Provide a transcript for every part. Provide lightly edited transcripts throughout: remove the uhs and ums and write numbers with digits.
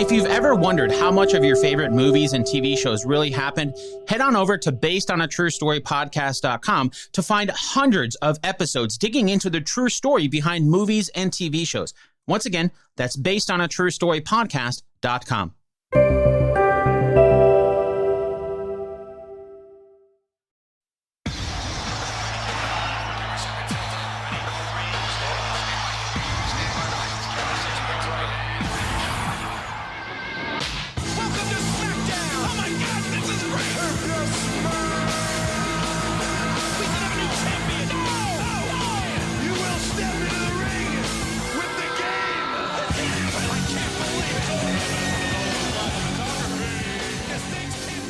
If you've ever wondered how much of your favorite movies and TV shows really happened, head on over to basedonatruestorypodcast.com to find hundreds of episodes digging into the true story behind movies and TV shows. Once again, that's basedonatruestorypodcast.com.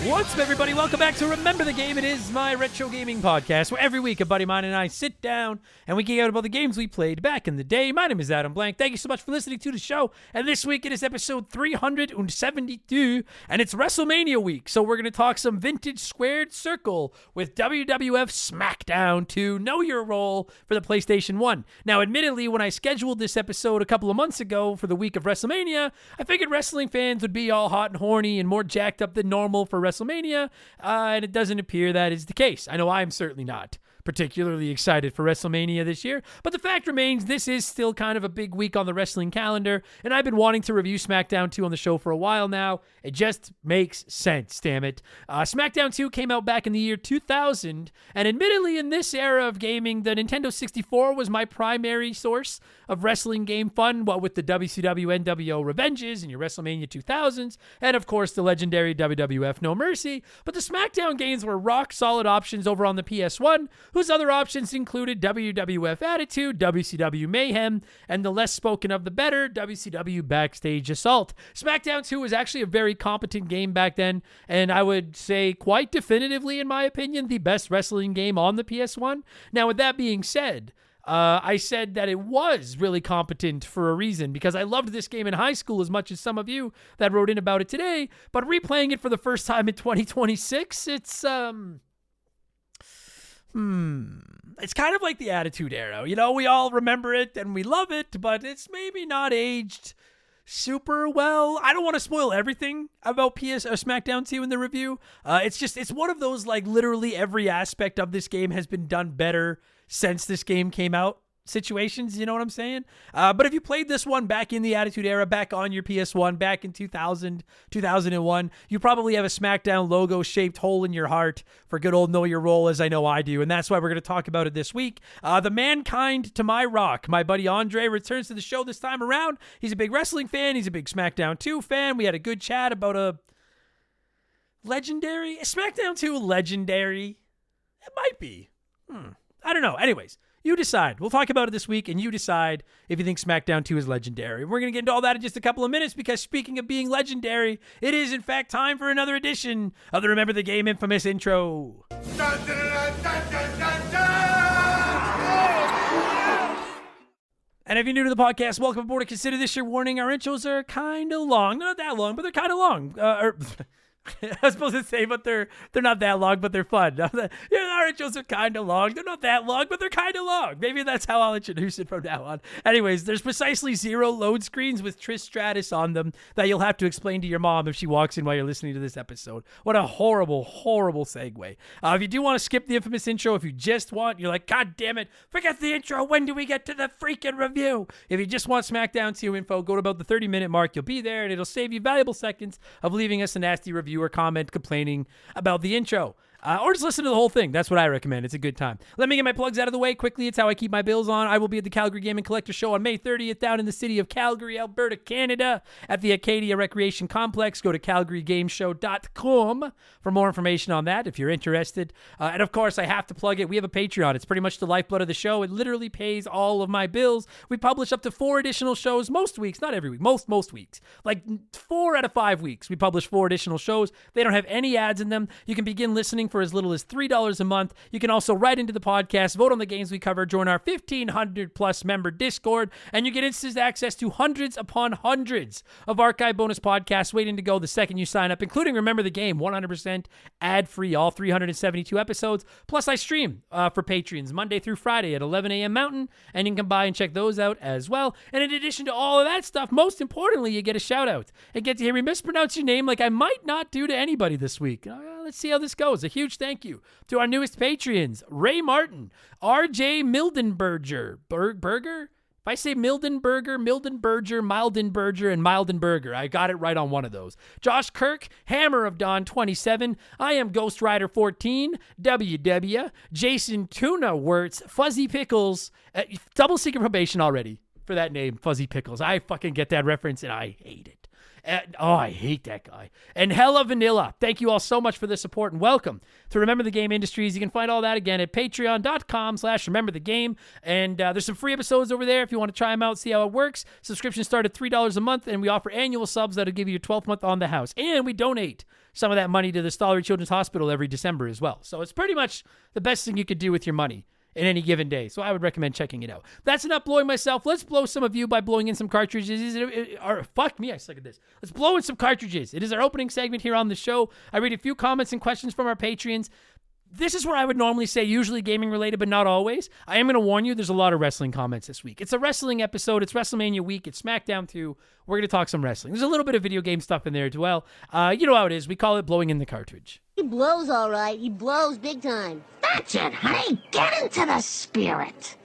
What's up, everybody? Welcome back to Remember the Game. It is my retro gaming podcast where every week a buddy of mine and I sit down and we geek out about the games we played back in the day. My name is Adam Blank. Thank you so much for listening to the show. And this week it is episode 372 and it's WrestleMania week. So we're going to talk some vintage squared circle with WWF SmackDown to Know Your Role for the PlayStation 1. Now, admittedly, when I scheduled this episode a couple of months ago for the week of WrestleMania, I figured wrestling fans would be all hot and horny and more jacked up than normal for WrestleMania, and it doesn't appear that is the case. I know I'm certainly not particularly excited for WrestleMania this year, but the fact remains this is still kind of a big week on the wrestling calendar, and I've been wanting to review SmackDown 2 on the show for a while now. It just makes sense, damn it. SmackDown 2 came out back in the year 2000, and admittedly in this era of gaming, the Nintendo 64 was my primary source of wrestling game fun, what with the WCW NWO Revenges and your WrestleMania 2000s, and of course the legendary WWF No Mercy, but the SmackDown games were rock solid options over on the PS1, whose other options included WWF Attitude, WCW Mayhem, and the less spoken of the better, WCW Backstage Assault. SmackDown 2 was actually a very competent game back then, and I would say quite definitively, in my opinion, the best wrestling game on the PS1. Now, with that being said, I said that it was really competent for a reason, because I loved this game in high school as much as some of you that wrote in about it today, but replaying it for the first time in 2026, it's kind of like the Attitude Era. You know, we all remember it and we love it, but it's maybe not aged super well. I don't want to spoil everything about SmackDown 2 in the review. It's one of those, like, literally every aspect of this game has been done better since this game came out situations, you know what I'm saying? But if you played this one back in the Attitude Era, back on your PS1, back in 2000, 2001, you probably have a SmackDown logo shaped hole in your heart for good old Know Your Role, as I know I do, and that's why we're going to talk about it this week. The Mankind to my rock, my buddy Andre, returns to the show this time around. He's a big wrestling fan. He's a big SmackDown 2 fan. We had a good chat about a SmackDown 2 legendary? It might be. I don't know. Anyways, you decide. We'll talk about it this week, and you decide if you think SmackDown 2 is legendary. We're going to get into all that in just a couple of minutes, because speaking of being legendary, it is, in fact, time for another edition of the Remember the Game infamous intro. Dun, dun, dun, dun, dun, dun, dun. And if you're new to the podcast, welcome aboard. Consider this your warning. Our intros are kind of long. They're not that long, but they're kind of long. I was supposed to say, but they're not that long, but they're fun. Our intros are kind of long. They're not that long, but they're kind of long. Maybe that's how I'll introduce it from now on. Anyways, there's precisely 0 load screens with Trish Stratus on them that you'll have to explain to your mom if she walks in while you're listening to this episode. What a horrible, horrible segue. If you do want to skip the infamous intro, if you just want, you're like, God damn it, forget the intro. When do we get to the freaking review? If you just want SmackDown 2 info, go to about the 30-minute mark. You'll be there, and it'll save you valuable seconds of leaving us a nasty review or comment complaining about the intro. Or just listen to the whole thing. That's what I recommend. It's a good time. Let me get my plugs out of the way quickly. It's how I keep my bills on. I will be at the Calgary Game and Collector Show on May 30th down in the city of Calgary, Alberta, Canada at the Acadia Recreation Complex. Go to calgarygameshow.com for more information on that if you're interested. And of course, I have to plug it. We have a Patreon. It's pretty much the lifeblood of the show. It literally pays all of my bills. We publish up to 4 additional shows most weeks, not every week, most weeks. Like 4 out of 5 weeks, we publish 4 additional shows. They don't have any ads in them. You can begin listening for as little as $3 a month. You can also write into the podcast, vote on the games we cover, join our 1,500 plus member Discord, and you get instant access to hundreds upon hundreds of archive bonus podcasts waiting to go the second you sign up, including Remember the Game, 100% ad-free, all 372 episodes. Plus, I stream for Patreons Monday through Friday at 11 a.m. Mountain, and you can come by and check those out as well. And in addition to all of that stuff, most importantly, you get a shout-out and get to hear me mispronounce your name like I might not do to anybody this week. Let's see how this goes. A huge thank you to our newest Patreons, Ray Martin, R.J. Mildenberger, Burger? If I say Mildenberger, Mildenberger, and Mildenberger, I got it right on one of those. Josh Kirk, Hammer of Dawn 27, I am Ghost Rider 14, WW, Jason Tuna Wirtz, Fuzzy Pickles, double secret probation already for that name, Fuzzy Pickles. I fucking get that reference and I hate it. I hate that guy. And Hella Vanilla, thank you all so much for the support and welcome to Remember the Game Industries. You can find all that again at patreon.com/rememberthegame. And there's some free episodes over there if you want to try them out, see how it works. Subscriptions start at $3 a month, and we offer annual subs that'll give you your 12th month on the house. And we donate some of that money to the Stollery Children's Hospital every December as well. So it's pretty much the best thing you could do with your money in any given day. So I would recommend checking it out. That's enough blowing myself. Let's blow some of you by blowing in some cartridges. Fuck me, I suck at this. Let's blow in some cartridges. It is our opening segment here on the show. I read a few comments and questions from our Patreons. This is where I would normally say usually gaming related, but not always. I am going to warn you, there's a lot of wrestling comments this week. It's a wrestling episode. It's WrestleMania week. It's SmackDown 2. We're going to talk some wrestling. There's a little bit of video game stuff in there as well. You know how it is. We call it blowing in the cartridge. He blows all right. He blows big time. That's it, honey. Get into the spirit.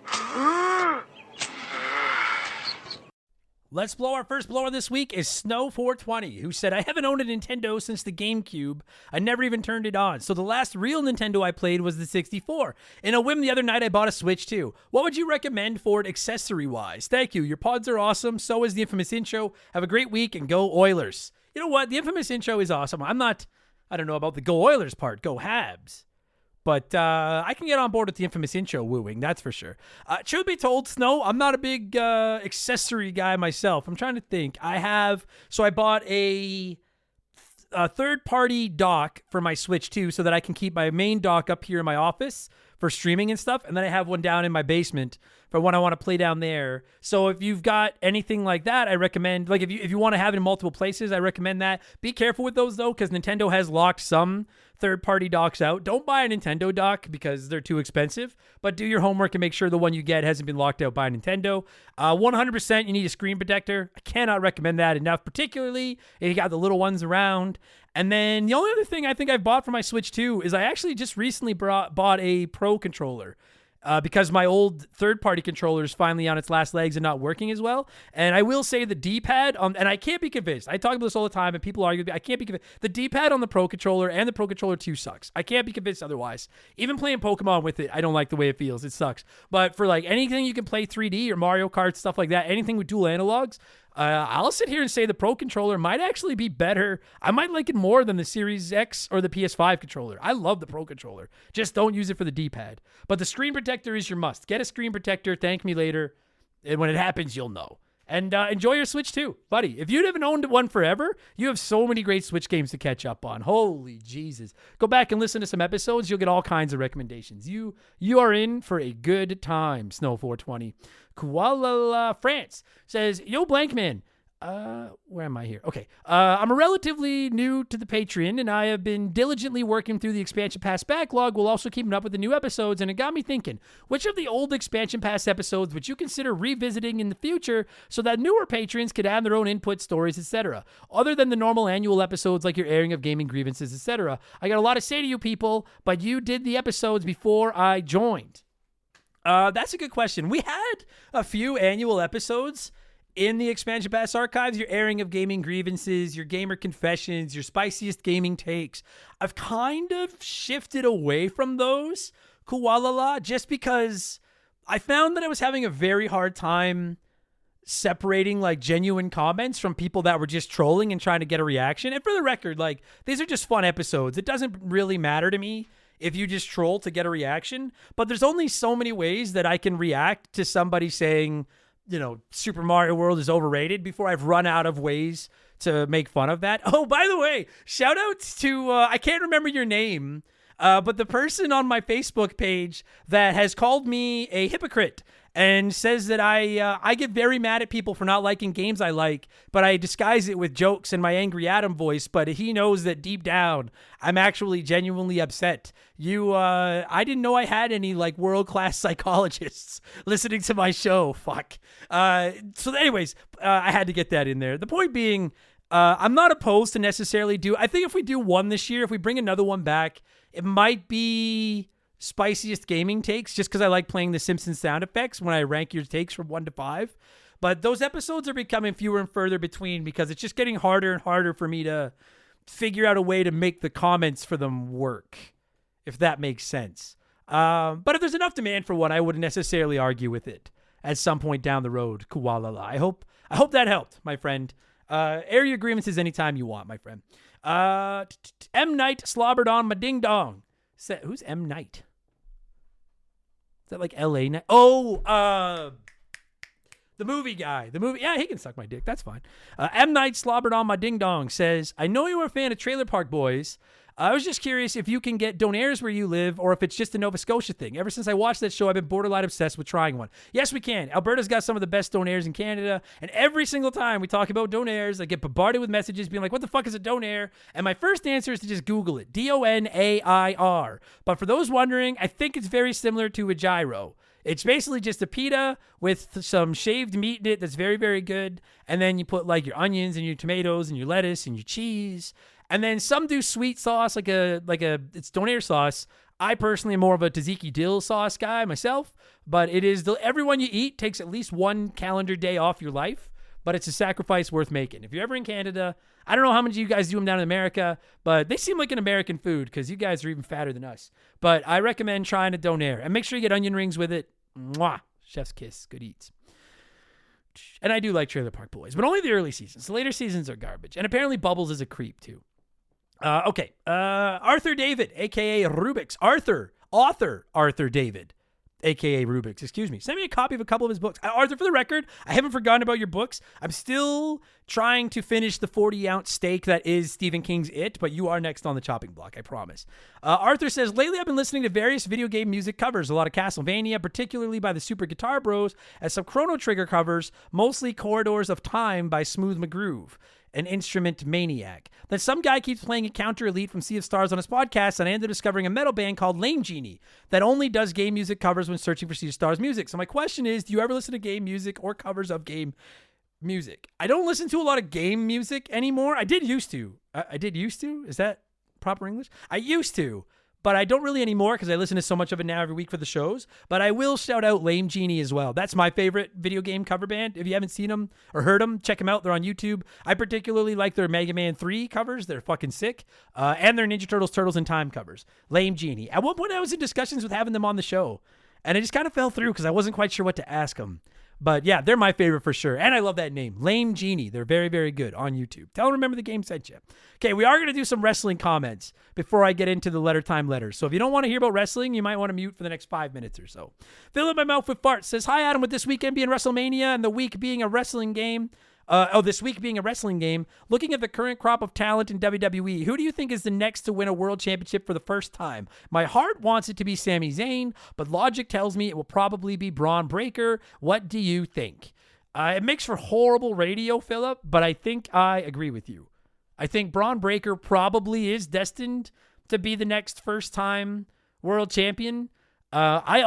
Let's blow. Our first blower this week is Snow420, who said, I haven't owned a Nintendo since the GameCube. I never even turned it on. So the last real Nintendo I played was the 64. In a whim the other night, I bought a Switch too. What would you recommend for it accessory-wise? Thank you. Your pods are awesome. So is the infamous intro. Have a great week and go Oilers. You know what? The infamous intro is awesome. I don't know about the go Oilers part. Go Habs. But I can get on board with the infamous intro wooing, that's for sure. Truth be told, Snow, I'm not a big accessory guy myself. I'm trying to think. I bought a third-party dock for my Switch 2 so that I can keep my main dock up here in my office for streaming and stuff. And then I have one down in my basement for when I want to play down there. So if you've got anything like that, I recommend, like if you want to have it in multiple places, I recommend that. Be careful with those though, because Nintendo has locked some third-party docks out. Don't buy a Nintendo dock because they're too expensive, but do your homework and make sure the one you get hasn't been locked out by Nintendo. 100% you need a screen protector. I cannot recommend that enough, particularly if you got the little ones around. And then the only other thing I think I've bought for my Switch 2 is I actually just recently bought a Pro controller. Because my old third-party controller is finally on its last legs and not working as well. And I will say the D-pad, and I can't be convinced. I talk about this all the time, and people argue with me. I can't be convinced. The D-pad on the Pro Controller and the Pro Controller 2 sucks. I can't be convinced otherwise. Even playing Pokemon with it, I don't like the way it feels. It sucks. But for like anything you can play 3D or Mario Kart, stuff like that, anything with dual analogs, I'll sit here and say the Pro Controller might actually be better. I might like it more than the Series X or the PS5 controller. I love the Pro Controller. Just don't use it for the D-pad. But the screen protector is your must. Get a screen protector. Thank me later. And when it happens, you'll know. And enjoy your Switch too. Buddy, if you haven't owned one forever, you have so many great Switch games to catch up on. Holy Jesus. Go back and listen to some episodes. You'll get all kinds of recommendations. You are in for a good time, Snow420. Kuala France says, Yo, Blankman. Where am I here? Okay. I'm relatively new to the Patreon, and I have been diligently working through the Expansion Pass backlog while also keeping up with the new episodes, and it got me thinking, which of the old Expansion Pass episodes would you consider revisiting in the future so that newer patrons could add their own input, stories, etc., other than the normal annual episodes like your airing of gaming grievances, etc.? I got a lot to say to you people, but you did the episodes before I joined. That's a good question. We had a few annual episodes in the Expansion Pass archives, your airing of gaming grievances, your gamer confessions, your spiciest gaming takes. I've kind of shifted away from those, Kualala, just because I found that I was having a very hard time separating like genuine comments from people that were just trolling and trying to get a reaction. And for the record, like these are just fun episodes. It doesn't really matter to me if you just troll to get a reaction, but there's only so many ways that I can react to somebody saying, you know, Super Mario World is overrated before I've run out of ways to make fun of that. Oh, by the way, shout out to, I can't remember your name, But the person on my Facebook page that has called me a hypocrite and says that I get very mad at people for not liking games I like, but I disguise it with jokes and my angry Adam voice. But he knows that deep down, I'm actually genuinely upset. I didn't know I had any like world-class psychologists listening to my show. Fuck. So anyways, I had to get that in there. The point being, I'm not opposed to necessarily I think if we do one this year, if we bring another one back, it might be spiciest gaming takes, just because I like playing the Simpsons sound effects when I rank your takes from 1 to 5. But those episodes are becoming fewer and further between because it's just getting harder and harder for me to figure out a way to make the comments for them work, if that makes sense. But if there's enough demand for one, I wouldn't necessarily argue with it at some point down the road. Koalala. I hope that helped, my friend. Air your grievances anytime you want, my friend. M. Night slobbered on my ding dong. Who's M. Night? Is that like L.A. Night? Oh, the movie guy. Yeah, he can suck my dick. That's fine. M. Night slobbered on my ding dong says, I know you were a fan of Trailer Park Boys. I was just curious if you can get donairs where you live or if it's just a Nova Scotia thing. Ever since I watched that show, I've been borderline obsessed with trying one. Yes, we can. Alberta's got some of the best donairs in Canada, and every single time we talk about donairs, I get bombarded with messages being like, what the fuck is a donair? And my first answer is to just Google it. Donair. But for those wondering, I think it's very similar to a gyro. It's basically just a pita with some shaved meat in it that's very, very good. And then you put like your onions and your tomatoes and your lettuce and your cheese. And then some do sweet sauce, it's donair sauce. I personally am more of a tzatziki dill sauce guy myself, but everyone you eat takes at least one calendar day off your life, but it's a sacrifice worth making. If you're ever in Canada, I don't know how many of you guys do them down in America, but they seem like an American food because you guys are even fatter than us. But I recommend trying a donair and make sure you get onion rings with it. Mwah! Chef's kiss. Good eats. And I do like Trailer Park Boys, but only the early seasons. The later seasons are garbage. And apparently Bubbles is a creep too. Okay. Arthur David, a.k.a. Rubik's. Author Arthur David, a.k.a. Rubik's. Excuse me. Send me a copy of a couple of his books. Arthur, for the record, I haven't forgotten about your books. I'm still trying to finish the 40-ounce steak that is Stephen King's It, but you are next on the chopping block, I promise. Arthur says, lately I've been listening to various video game music covers, a lot of Castlevania, particularly by the Super Guitar Bros, and some Chrono Trigger covers, mostly Corridors of Time by Smooth McGroove, an instrument maniac. Then some guy keeps playing a Counter Elite from Sea of Stars on his podcast, and I ended up discovering a metal band called Lame Genie that only does game music covers when searching for Sea of Stars music. So my question is, do you ever listen to game music or covers of game music? I don't listen to a lot of game music anymore. I did used to. Is that proper English? I used to, but I don't really anymore because I listen to so much of it now every week for the shows. But I will shout out Lame Genie as well. That's my favorite video game cover band. If you haven't seen them or heard them, check them out. They're on YouTube. I particularly like their Mega Man 3 covers. They're fucking sick. And their Ninja Turtles, Turtles in Time covers. Lame Genie. At one point, I was in discussions with having them on the show, and I just kind of fell through because I wasn't quite sure what to ask them. But yeah, they're my favorite for sure. And I love that name, Lame Genie. They're very, very good on YouTube. Tell them Remember the Game sent you. Okay, we are going to do some wrestling comments before I get into the letter time letters. So if you don't want to hear about wrestling, you might want to mute for the next 5 minutes or so. Fill in my mouth with farts. Says, hi, Adam, with this weekend being WrestleMania and the week being a wrestling game. This week being a wrestling game, looking at the current crop of talent in WWE, who do you think is the next to win a world championship for the first time? My heart wants it to be Sami Zayn, but logic tells me it will probably be Braun Breaker. What do you think? It makes for horrible radio, Philip, but I think I agree with you. I think Braun Breaker probably is destined to be the next first-time world champion. I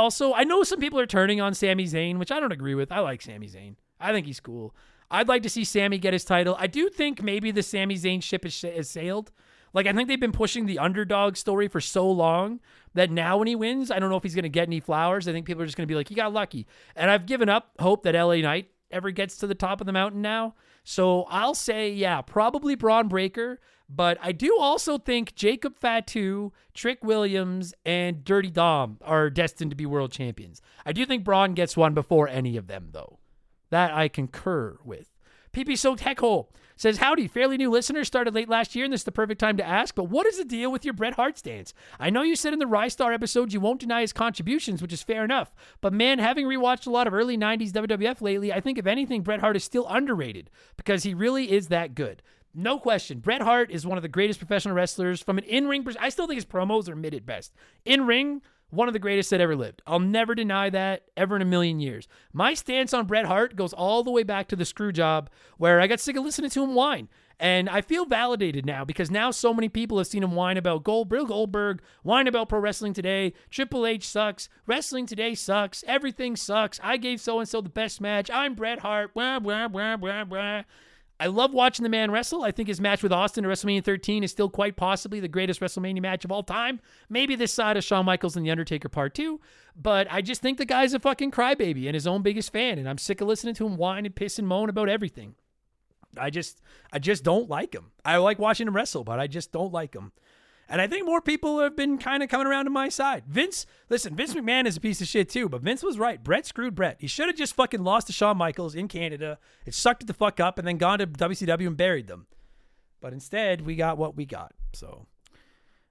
know some people are turning on Sami Zayn, which I don't agree with. I like Sami Zayn. I think he's cool. I'd like to see Sami get his title. I do think maybe the Sami Zayn ship has sailed. Like, I think they've been pushing the underdog story for so long that now when he wins, I don't know if he's going to get any flowers. I think people are just going to be like, he got lucky. And I've given up hope that LA Knight ever gets to the top of the mountain now. So I'll say, yeah, probably Braun Breaker. But I do also think Jacob Fatu, Trick Williams, and Dirty Dom are destined to be world champions. I do think Braun gets one before any of them, though. That I concur with. PP Soaked Heckhole says, howdy, fairly new listener, started late last year, and this is the perfect time to ask, but what is the deal with your Bret Hart stance? I know you said in the Rystar episode you won't deny his contributions, which is fair enough, but man, having rewatched a lot of early 90s WWF lately, I think if anything, Bret Hart is still underrated because he really is that good. No question. Bret Hart is one of the greatest professional wrestlers from an in-ring perspective. I still think his promos are mid at best. In-ring, one of the greatest that ever lived. I'll never deny that ever in a million years. My stance on Bret Hart goes all the way back to the screw job where I got sick of listening to him whine. And I feel validated now because now so many people have seen him whine about Goldberg, whine about Pro Wrestling Today, Triple H sucks, Wrestling Today sucks, everything sucks, I gave so-and-so the best match, I'm Bret Hart, blah, blah, blah, blah, blah. I love watching the man wrestle. I think his match with Austin at WrestleMania 13 is still quite possibly the greatest WrestleMania match of all time. Maybe this side of Shawn Michaels and The Undertaker Part 2. But I just think the guy's a fucking crybaby and his own biggest fan. And I'm sick of listening to him whine and piss and moan about everything. I just don't like him. I like watching him wrestle, but I just don't like him. And I think more people have been kind of coming around to my side. Vince McMahon is a piece of shit too, but Vince was right. Bret screwed Bret. He should have just fucking lost to Shawn Michaels in Canada. It sucked it the fuck up and then gone to WCW and buried them. But instead, we got what we got. So,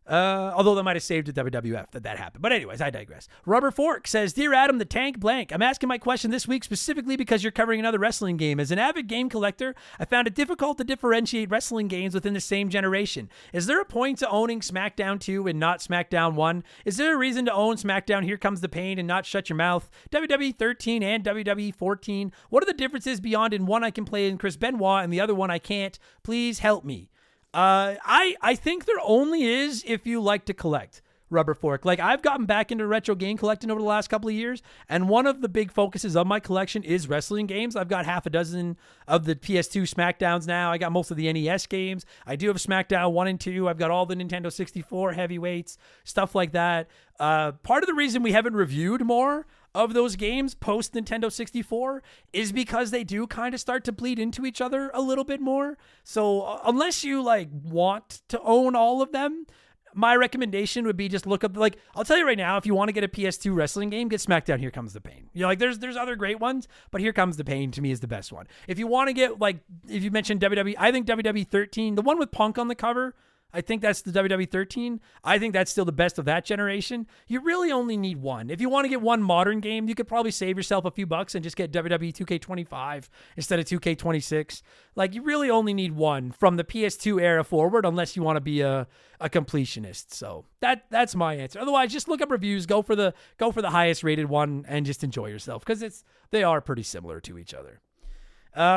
although that might have saved the WWF that happened. But anyways, I digress. Rubber Fork says, Dear Adam the Tank Blank, I'm asking my question this week specifically because you're covering another wrestling game. As an avid game collector, I found it difficult to differentiate wrestling games within the same generation. Is there a point to owning SmackDown 2 and not SmackDown 1? Is there a reason to own SmackDown Here Comes the Pain and not Shut Your Mouth? WWE 13 and WWE 14. What are the differences beyond in one I can play in Chris Benoit and the other one I can't? Please help me. I think there only is if you like to collect, Rubber Fork. Like, I've gotten back into retro game collecting over the last couple of years, and one of the big focuses of my collection is wrestling games. I've got half a dozen of the PS2 SmackDowns now. I got most of the NES games. I do have SmackDown 1 and 2. I've got all the Nintendo 64 heavyweights, stuff like that. Part of the reason we haven't reviewed more of those games post Nintendo 64 is because they do kind of start to bleed into each other a little bit more. So unless you want to own all of them, my recommendation would be just look up, I'll tell you right now, if you want to get a PS2 wrestling game, get SmackDown Here Comes the Pain. There's other great ones, but Here Comes the Pain to me is the best one. If you want to get, if you mentioned WWE, I think WWE 13, the one with Punk on the cover, I think that's the WWE 13. I think that's still the best of that generation. You really only need one. If you want to get one modern game, you could probably save yourself a few bucks and just get WWE 2K25 instead of 2K26. You really only need one from the PS2 era forward, unless you want to be a completionist. So that's my answer. Otherwise, just look up reviews, go for the highest rated one, and just enjoy yourself because they are pretty similar to each other.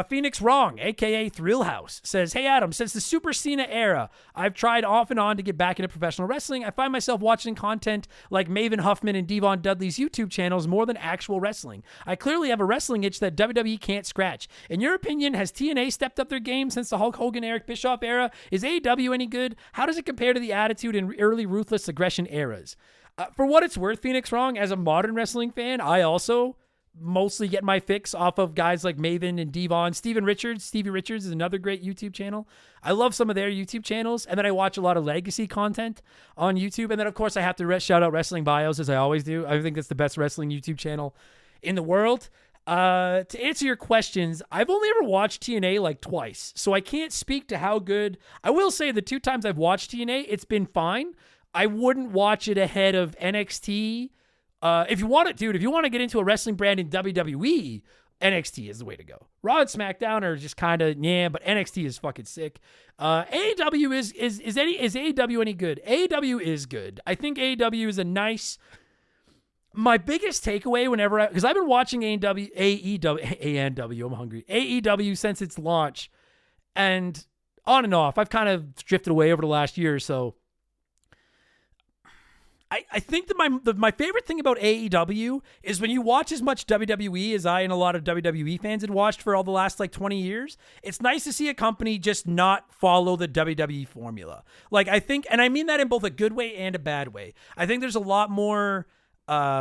Phoenix Wrong, aka Thrill House, says, Hey Adam, since the Super Cena era, I've tried off and on to get back into professional wrestling. I find myself watching content like Maven Huffman and Devon Dudley's YouTube channels more than actual wrestling. I clearly have a wrestling itch that WWE can't scratch. In your opinion, has TNA stepped up their game since the Hulk Hogan, Eric Bischoff era? Is AEW any good? How does it compare to the Attitude and early Ruthless Aggression eras? For what it's worth, Phoenix Wrong, as a modern wrestling fan, I also mostly get my fix off of guys like Maven and Devon. Stevie Richards is another great YouTube channel. I love some of their YouTube channels, and then I watch a lot of legacy content on YouTube. And then, of course, I have to shout out Wrestling Bios, as I always do. I think that's the best wrestling YouTube channel in the world. To answer your questions, I've only ever watched TNA twice, so I can't speak to how good. I will say the 2 times I've watched TNA, it's been fine. I wouldn't watch it ahead of NXT. If you want to get into a wrestling brand in WWE, NXT is the way to go. Raw and SmackDown are just kind of, but NXT is fucking sick. AEW is AEW any good? AEW is good. I think AEW is a nice. My biggest takeaway because I've been watching AEW, I'm hungry. AEW since its launch, and on and off, I've kind of drifted away over the last year or so. I think that my favorite thing about AEW is when you watch as much WWE as I and a lot of WWE fans had watched for all the last 20 years, it's nice to see a company just not follow the WWE formula. I think, and I mean that in both a good way and a bad way. I think there's a lot more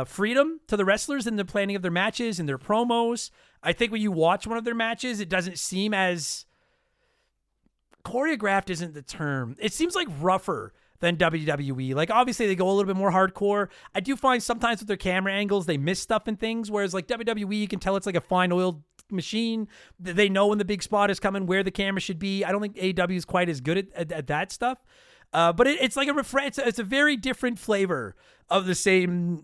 freedom to the wrestlers in the planning of their matches and their promos. I think when you watch one of their matches, it doesn't seem as choreographed isn't the term. It seems rougher than WWE. Obviously they go a little bit more hardcore. I do find sometimes with their camera angles, they miss stuff and things, whereas WWE, you can tell it's a fine oiled machine. They know when the big spot is coming, where the camera should be. I don't think AEW is quite as good at that stuff. But it's it's a very different flavor of the same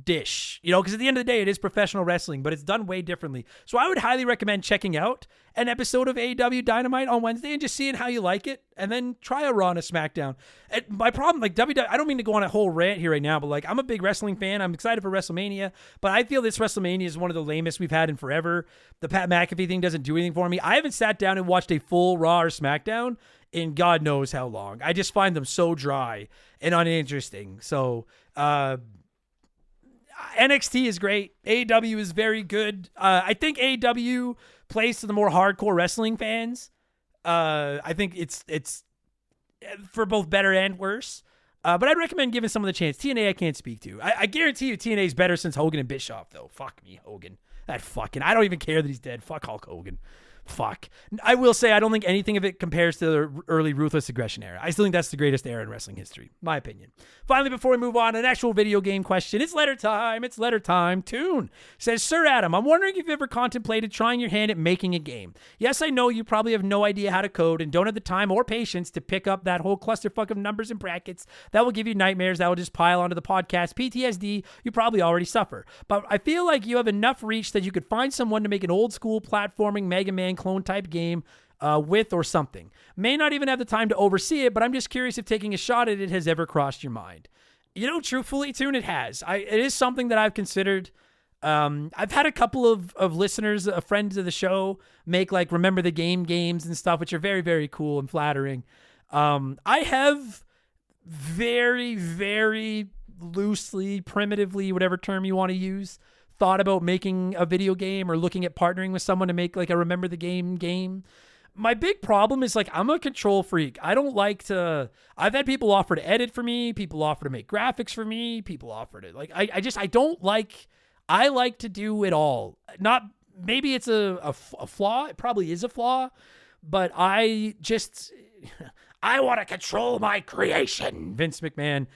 dish, because at the end of the day, it is professional wrestling, but it's done way differently. So I would highly recommend checking out an episode of AEW Dynamite on Wednesday and just seeing how you like it, and then try a Raw and a SmackDown. And my problem, like WWE, I don't mean to go on a whole rant here right now, but like I'm a big wrestling fan. I'm excited for WrestleMania, but I feel this WrestleMania is one of the lamest we've had in forever. The Pat McAfee thing doesn't do anything for me. I haven't sat down and watched a full Raw or SmackDown in God knows how long. I just find them so dry and uninteresting. So, NXT is great. AEW is very good. I think AEW plays to the more hardcore wrestling fans. I think it's for both better and worse. But I'd recommend giving some of the chance. TNA I can't speak to. I guarantee you TNA is better since Hogan and Bischoff, though. Fuck me, Hogan. I don't even care that he's dead. Fuck Hulk Hogan. Fuck. I will say I don't think anything of it compares to the early Ruthless Aggression era. I still think that's the greatest era in wrestling history, my opinion. Finally, before we move on, an actual video game question. It's letter time. It's letter time. Toon says, Sir Adam, I'm wondering if you've ever contemplated trying your hand at making a game. Yes, I know you probably have no idea how to code and don't have the time or patience to pick up that whole clusterfuck of numbers and brackets that will give you nightmares that will just pile onto the podcast PTSD you probably already suffer. But I feel like you have enough reach that you could find someone to make an old school platforming Mega Man clone type game with or something. May not even have the time to oversee it, but I'm just curious if taking a shot at it has ever crossed your mind. Truthfully, Toon, it has. It is something that I've considered. I've had a couple of listeners, friends of the show, make like Remember the Game games and stuff, which are very, very cool and flattering. I have very, very loosely, primitively, whatever term you want to use, thought about making a video game or looking at partnering with someone to make like a Remember the Game. My big problem is like I'm a control freak. I don't like to. I've had people offer to edit for me, people offer to make graphics for me, people offer to like. I don't like. I like to do it all. Not maybe it's a flaw. It probably is a flaw, but I want to control my creation, Vince McMahon,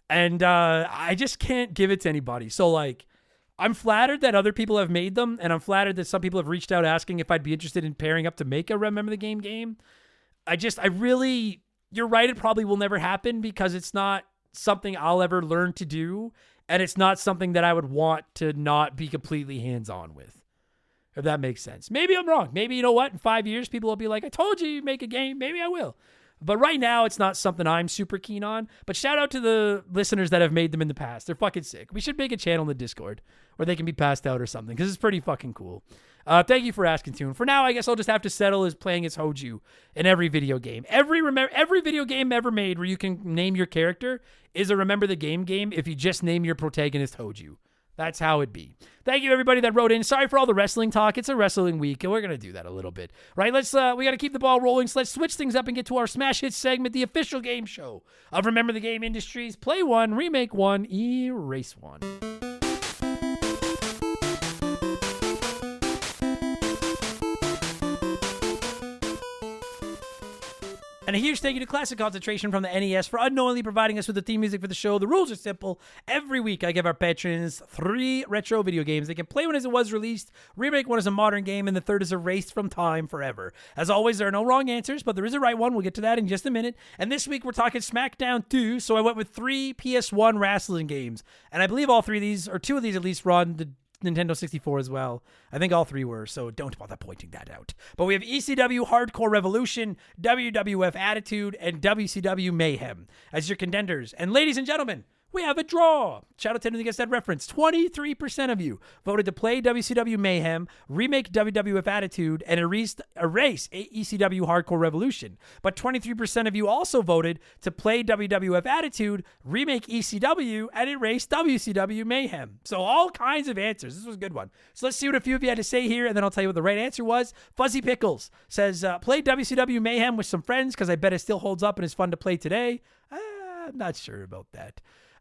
and I just can't give it to anybody. So like. I'm flattered that other people have made them, and I'm flattered that some people have reached out asking if I'd be interested in pairing up to make a Remember the Game. You're right, it probably will never happen because it's not something I'll ever learn to do, and it's not something that I would want to not be completely hands-on with, if that makes sense. Maybe I'm wrong. Maybe, you know what, in 5 years, people will be like, I told you you'd make a game. Maybe I will. But right now, it's not something I'm super keen on. But shout out to the listeners that have made them in the past. They're fucking sick. We should make a channel in the Discord where they can be passed out or something because it's pretty fucking cool. Thank you for asking, Toon. For now, I guess I'll just have to settle as playing as Hoju in every video game. Every video game ever made where you can name your character is a Remember the Game if you just name your protagonist Hoju. That's how it be. Thank you, everybody that wrote in. Sorry for all the wrestling talk. It's a wrestling week, and we're going to do that a little bit. Right? We got to keep the ball rolling, so let's switch things up and get to our Smash Hits segment, the official game show of Remember the Game Industries. Play one, remake one, erase one. And a huge thank you to Classic Concentration from the NES for unknowingly providing us with the theme music for the show. The rules are simple. Every week, I give our patrons 3 retro video games. They can play one as it was released, remake one as a modern game, and the third is erased from time forever. As always, there are no wrong answers, but there is a right one. We'll get to that in just a minute. And this week, we're talking SmackDown 2, so I went with 3 PS1 wrestling games. And I believe all 3 of these, or 2 of these at least, were on the Nintendo 64 as well. I think all 3 were, so don't bother pointing that out. But we have ECW Hardcore Revolution, WWF Attitude, and WCW Mayhem as your contenders. And ladies and gentlemen, we have a draw. Shout out to anyone that gets that reference. 23% of you voted to play WCW Mayhem, remake WWF Attitude, and erase ECW Hardcore Revolution. But 23% of you also voted to play WWF Attitude, remake ECW, and erase WCW Mayhem. So all kinds of answers. This was a good one. So let's see what a few of you had to say here, and then I'll tell you what the right answer was. Fuzzy Pickles says, play WCW Mayhem with some friends because I bet it still holds up and is fun to play today. I'm not sure about that.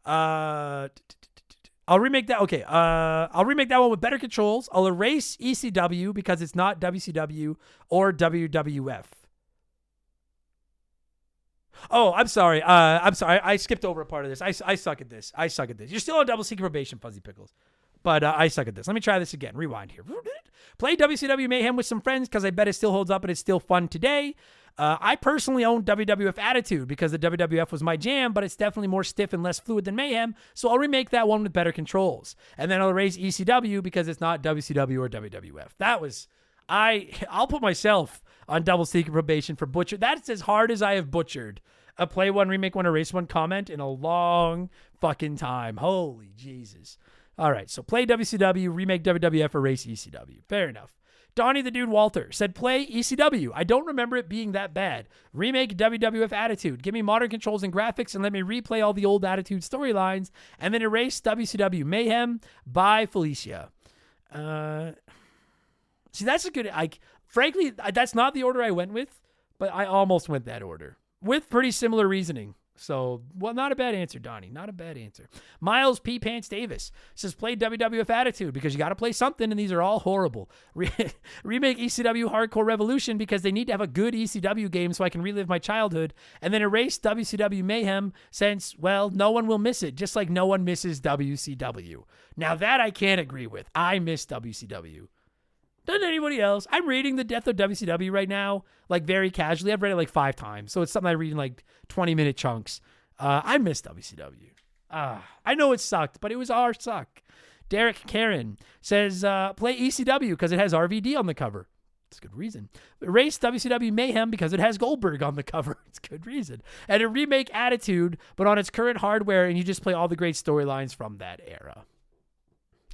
I'll remake that. Okay. I'll remake that one with better controls. I'll erase ECW because it's not WCW or WWF. Oh, I'm sorry. I skipped over a part of this. I suck at this. You're still on double secret probation, Fuzzy Pickles. But I suck at this. Let me try this again. Rewind here. Play WCW Mayhem with some friends because I bet it still holds up and it's still fun today. I personally own WWF Attitude because the WWF was my jam, but it's definitely more stiff and less fluid than Mayhem, so I'll remake that one with better controls. And then I'll erase ECW because it's not WCW or WWF. I'll put myself on double secret probation for butcher. That's as hard as I have butchered a play one, remake one, erase one comment in a long fucking time. Holy Jesus. All right, so play WCW, remake WWF, erase ECW. Fair enough. Donnie the Dude Walter said, play ECW. I don't remember it being that bad. Remake WWF Attitude. Give me modern controls and graphics and let me replay all the old Attitude storylines and then erase WCW Mayhem by Felicia. See, that's a good... frankly, that's not the order I went with, but I almost went that order with pretty similar reasoning. So, well, not a bad answer, Donnie. Not a bad answer. Miles P. Pants Davis says, play WWF Attitude because you got to play something, and these are all horrible. Remake ECW Hardcore Revolution because they need to have a good ECW game so I can relive my childhood, and then erase WCW Mayhem since, well, no one will miss it, just like no one misses WCW. Now, that I can't agree with. I miss WCW. Doesn't anybody else? I'm reading The Death of WCW right now, like very casually. I've read it like 5 times. So it's something I read in like 20-minute chunks. I miss WCW. I know it sucked, but it was our suck. Derek Karen says, play ECW because it has RVD on the cover. It's a good reason. Erase WCW Mayhem because it has Goldberg on the cover. It's a good reason. And a remake Attitude, but on its current hardware, and you just play all the great storylines from that era.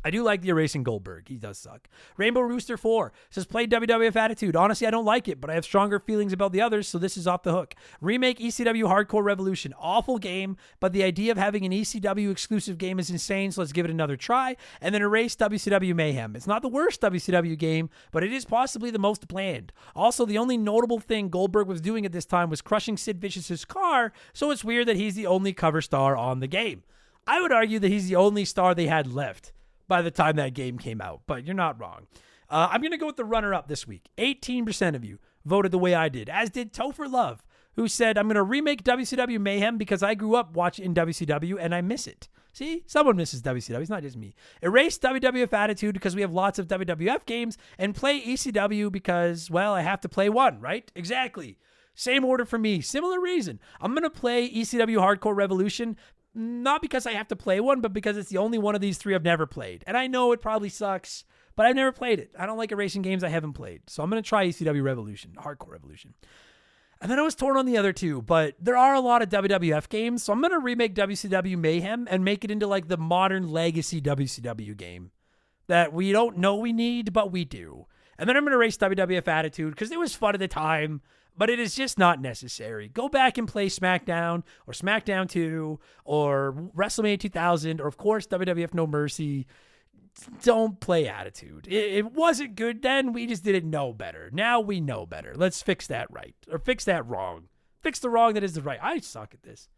I do like the erasing Goldberg. He does suck. Rainbow Rooster 4 says, play WWF Attitude. Honestly, I don't like it, but I have stronger feelings about the others, so this is off the hook. Remake ECW Hardcore Revolution. Awful game, but the idea of having an ECW exclusive game is insane, so let's give it another try. And then erase WCW Mayhem. It's not the worst WCW game, but it is possibly the most bland. Also, the only notable thing Goldberg was doing at this time was crushing Sid Vicious's car, so it's weird that he's the only cover star on the game. I would argue that he's the only star they had left by the time that game came out, but you're not wrong. I'm going to go with the runner-up this week. 18% of you voted the way I did, as did Topher Love, who said, I'm going to remake WCW Mayhem because I grew up watching WCW and I miss it. See, someone misses WCW. It's not just me. Erase WWF Attitude because we have lots of WWF games, and play ECW because, well, I have to play one, right? Exactly. Same order for me. Similar reason. I'm going to play ECW Hardcore Revolution, not because I have to play one, but because it's the only one of these 3 I've never played. And I know it probably sucks, but I've never played it. I don't like erasing games I haven't played. So I'm going to try ECW Revolution, Hardcore Revolution. And then I was torn on the other 2, but there are a lot of WWF games, so I'm going to remake WCW Mayhem and make it into like the modern legacy WCW game that we don't know we need, but we do. And then I'm going to erase WWF Attitude because it was fun at the time, but it is just not necessary. Go back and play SmackDown or SmackDown 2 or WrestleMania 2000 or, of course, WWF No Mercy. Don't play Attitude. It wasn't good then. We just didn't know better. Now we know better. Let's fix that right or fix that wrong. Fix the wrong that is the right. I suck at this.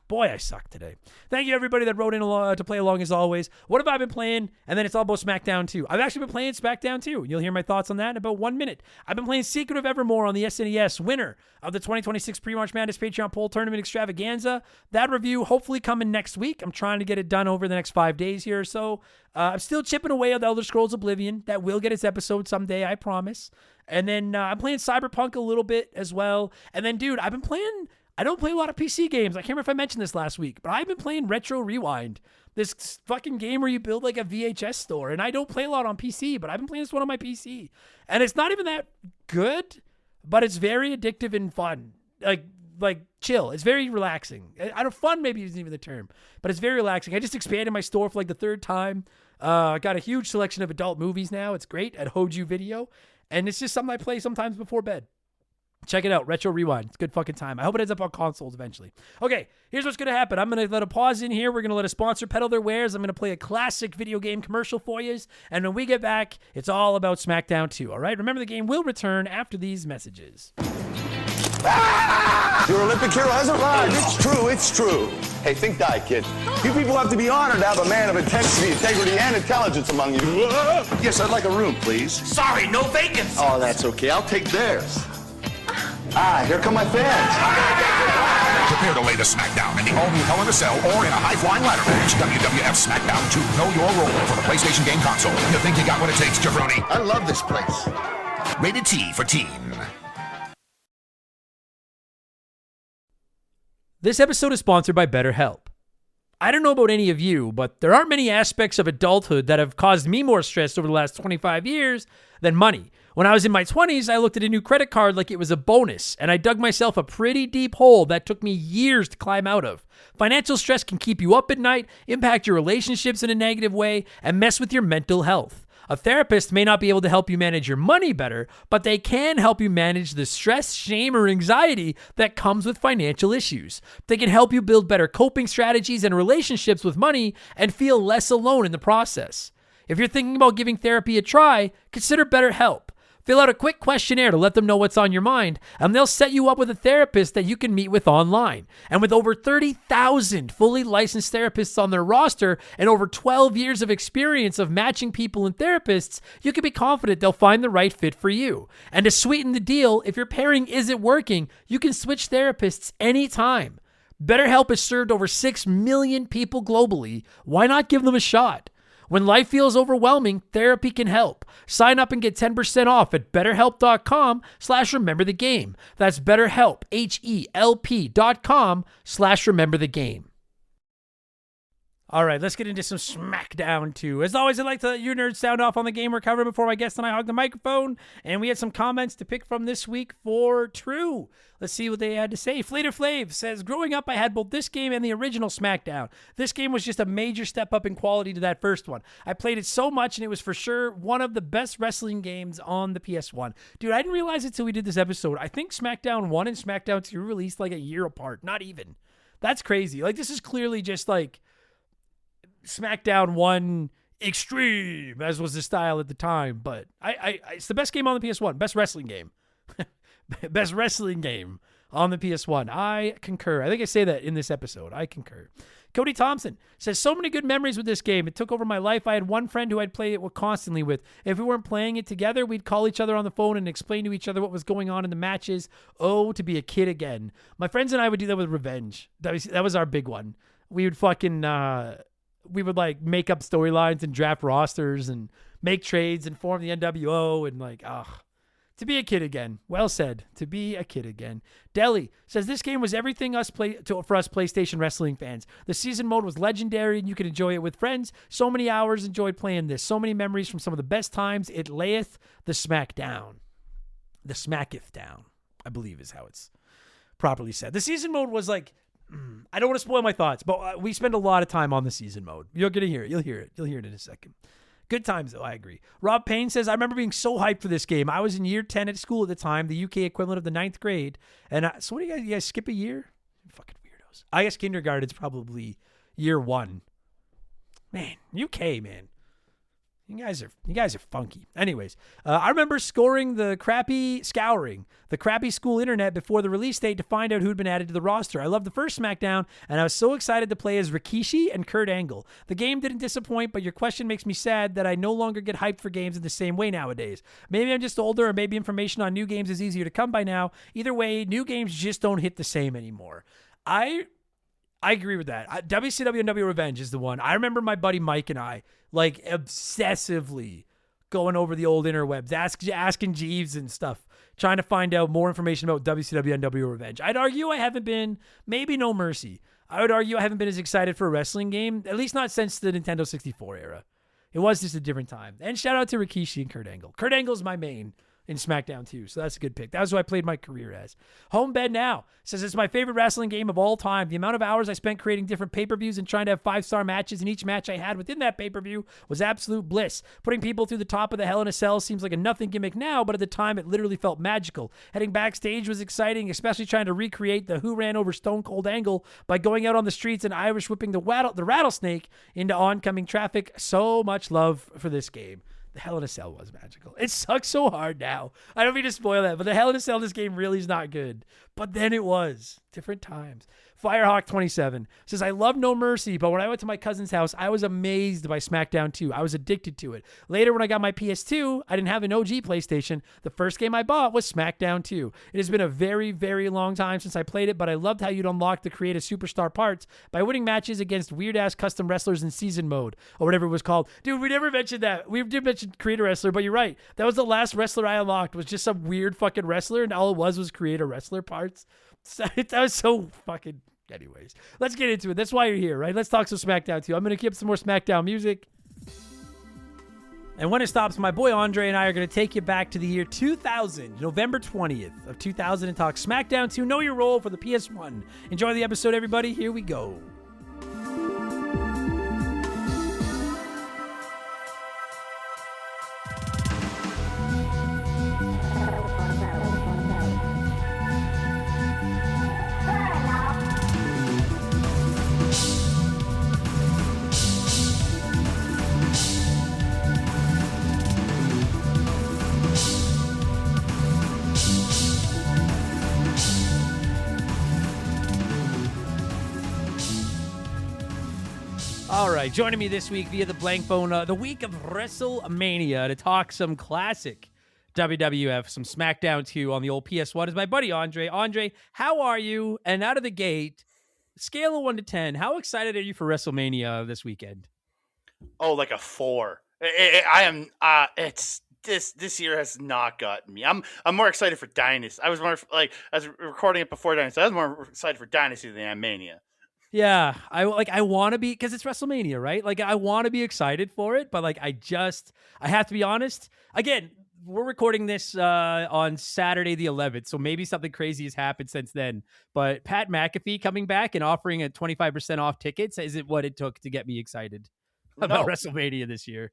Boy, I suck today. Thank you, everybody that wrote in to play along as always. What have I been playing? And then it's all about SmackDown 2. I've actually been playing SmackDown 2. You'll hear my thoughts on that in about 1 minute. I've been playing Secret of Evermore on the SNES, winner of the 2026 Pre-March Madness Patreon Poll Tournament Extravaganza. That review hopefully coming next week. I'm trying to get it done over the next 5 days here or so. I'm still chipping away at the Elder Scrolls Oblivion. That will get its episode someday, I promise. And then I'm playing Cyberpunk a little bit as well. And then, dude, I don't play a lot of PC games. I can't remember if I mentioned this last week, but I've been playing Retro Rewind, this fucking game where you build like a VHS store. And I don't play a lot on PC, but I've been playing this one on my PC. And it's not even that good, but it's very addictive and fun. Like chill. It's very relaxing. I don't fun maybe isn't even the term, but it's very relaxing. I just expanded my store for like the 3rd time. I got a huge selection of adult movies now. It's great at Hoju Video. And it's just something I play sometimes before bed. Check it out, Retro Rewind. It's a good fucking time. I hope it ends up on consoles eventually. Okay, here's what's going to happen. I'm going to let a pause in here. We're going to let a sponsor peddle their wares. I'm going to play a classic video game commercial for you. And when we get back, it's all about SmackDown 2, all right? Remember, the game will return after these messages. Your Olympic hero hasn't arrived. It's true. Hey, think die, kid. You people have to be honored to have a man of intensity, integrity, and intelligence among you. Yes, I'd like a room, please. Sorry, no vacancy. Oh, that's okay. I'll take theirs. Here come my fans. Prepare to lay the smackdown in the all-new Hell in a Cell or in a high-flying ladder match. WWF SmackDown 2. Know your role for the PlayStation game console. You think you got what it takes, jabroni? I love this place. Rated T for teen. This episode is sponsored by BetterHelp. I don't know about any of you, but there aren't many aspects of adulthood that have caused me more stress over the last 25 years than money. When I was in my 20s, I looked at a new credit card like it was a bonus, and I dug myself a pretty deep hole that took me years to climb out of. Financial stress can keep you up at night, impact your relationships in a negative way, and mess with your mental health. A therapist may not be able to help you manage your money better, but they can help you manage the stress, shame, or anxiety that comes with financial issues. They can help you build better coping strategies and relationships with money and feel less alone in the process. If you're thinking about giving therapy a try, consider BetterHelp. Fill out a quick questionnaire to let them know what's on your mind, and they'll set you up with a therapist that you can meet with online. And with over 30,000 fully licensed therapists on their roster and over 12 years of experience of matching people and therapists, you can be confident they'll find the right fit for you. And to sweeten the deal, if your pairing isn't working, you can switch therapists anytime. BetterHelp has served over 6 million people globally. Why not give them a shot? When life feels overwhelming, therapy can help. Sign up and get 10% off at betterhelp.com/rememberthegame. That's BetterHelp, HELP.com/rememberthegame. All right, let's get into some SmackDown 2. As always, I'd like to let you nerds sound off on the game we're covering before my guest and I hog the microphone. And we had some comments to pick from this week for True. Let's see what they had to say. Flater Flav says, growing up, I had both this game and the original SmackDown. This game was just a major step up in quality to that first one. I played it so much, and it was for sure one of the best wrestling games on the PS1. Dude, I didn't realize it till we did this episode. I think SmackDown 1 and SmackDown 2 released like a year apart. Not even. That's crazy. Like, this is clearly just like SmackDown 1 Extreme, as was the style at the time. But it's the best game on the PS1. Best wrestling game. Best wrestling game on the PS1. I concur. I think I say that in this episode. I concur. Cody Thompson says, so many good memories with this game. It took over my life. I had one friend who I'd play it constantly with. If we weren't playing it together, we'd call each other on the phone and explain to each other what was going on in the matches. Oh, to be a kid again. My friends and I would do that with Revenge. That was our big one. We would fucking... we would like make up storylines and draft rosters and make trades and form the NWO and like, to be a kid again. Well said. To be a kid again. Deli says this game was everything for us PlayStation wrestling fans. The season mode was legendary and you could enjoy it with friends. So many hours enjoyed playing this. So many memories from some of the best times. It layeth the smackdown. The smacketh down, I believe is how it's properly said. The season mode was like, I don't want to spoil my thoughts, but we spend a lot of time on the season mode. You're going to hear it. You'll hear it. You'll hear it in a second. Good times, though. I agree. Rob Payne says, I remember being so hyped for this game. I was in year 10 at school at the time, the UK equivalent of the 9th grade. And so what do you guys skip a year? Fucking weirdos. I guess kindergarten's probably year 1. Man, UK, man. You guys are funky. Anyways, I remember scouring the crappy school internet before the release date to find out who'd been added to the roster. I loved the first SmackDown, and I was so excited to play as Rikishi and Kurt Angle. The game didn't disappoint, but your question makes me sad that I no longer get hyped for games in the same way nowadays. Maybe I'm just older, or maybe information on new games is easier to come by now. Either way, new games just don't hit the same anymore. I agree with that. WCW and W Revenge is the one. I remember my buddy Mike and I, like, obsessively going over the old interwebs, asking Jeeves and stuff, trying to find out more information about WCW and W Revenge. I'd argue I haven't been, maybe No Mercy. I would argue I haven't been as excited for a wrestling game, at least not since the Nintendo 64 era. It was just a different time. And shout out to Rikishi and Kurt Angle. Kurt Angle's my main in SmackDown 2, so that's a good pick. That was who I played my career as. Homebed Now says it's my favorite wrestling game of all time. The amount of hours I spent creating different pay-per-views and trying to have 5-star matches, and each match I had within that pay-per-view was absolute bliss. Putting people through the top of the Hell in a Cell seems like a nothing gimmick now, but at the time it literally felt magical. Heading backstage was exciting, especially trying to recreate the Who Ran Over Stone Cold angle by going out on the streets and Irish whipping the rattlesnake into oncoming traffic. So much love for this game. the Hell in a Cell was magical. It sucks so hard now. I don't mean to spoil that, but the Hell in a Cell in this game really is not good. But then it was. Different times. Firehawk27 says, I love No Mercy, but when I went to my cousin's house, I was amazed by SmackDown 2. I was addicted to it. Later, when I got my PS2, I didn't have an OG PlayStation. The first game I bought was SmackDown 2. It has been a very, very long time since I played it, but I loved how you'd unlock the Create a Superstar parts by winning matches against weird-ass custom wrestlers in season mode, or whatever it was called. Dude, we never mentioned that. We did mention Create a Wrestler, but you're right. That was the last wrestler I unlocked, was just some weird fucking wrestler, and all it was Create a Wrestler parts. So, that was so fucking... Anyways, let's get into it. That's why you're here, right? Let's talk some SmackDown too. I'm going to keep some more SmackDown music. And when it stops, my boy Andre and I are going to take you back to the year 2000, November 20th of 2000, and talk SmackDown 2 Know Your Role for the PS1. Enjoy the episode, everybody. Here we go. All right, joining me this week via the blank phone, the week of WrestleMania, to talk some classic WWF, some SmackDown 2 on the old PS1 is my buddy Andre. Andre, how are you? And out of the gate, scale of 1 to 10, how excited are you for WrestleMania this weekend? Oh, like a 4. I am. It's this year has not gotten me. I'm more excited for Dynasty. I was recording it before Dynasty. I was more excited for Dynasty than I am Mania. Yeah, I want to be, because it's WrestleMania, right? Like, I want to be excited for it, but like, I have to be honest. Again, we're recording this on Saturday the 11th, so maybe something crazy has happened since then. But Pat McAfee coming back and offering a 25% off tickets isn't what it took to get me excited about WrestleMania this year.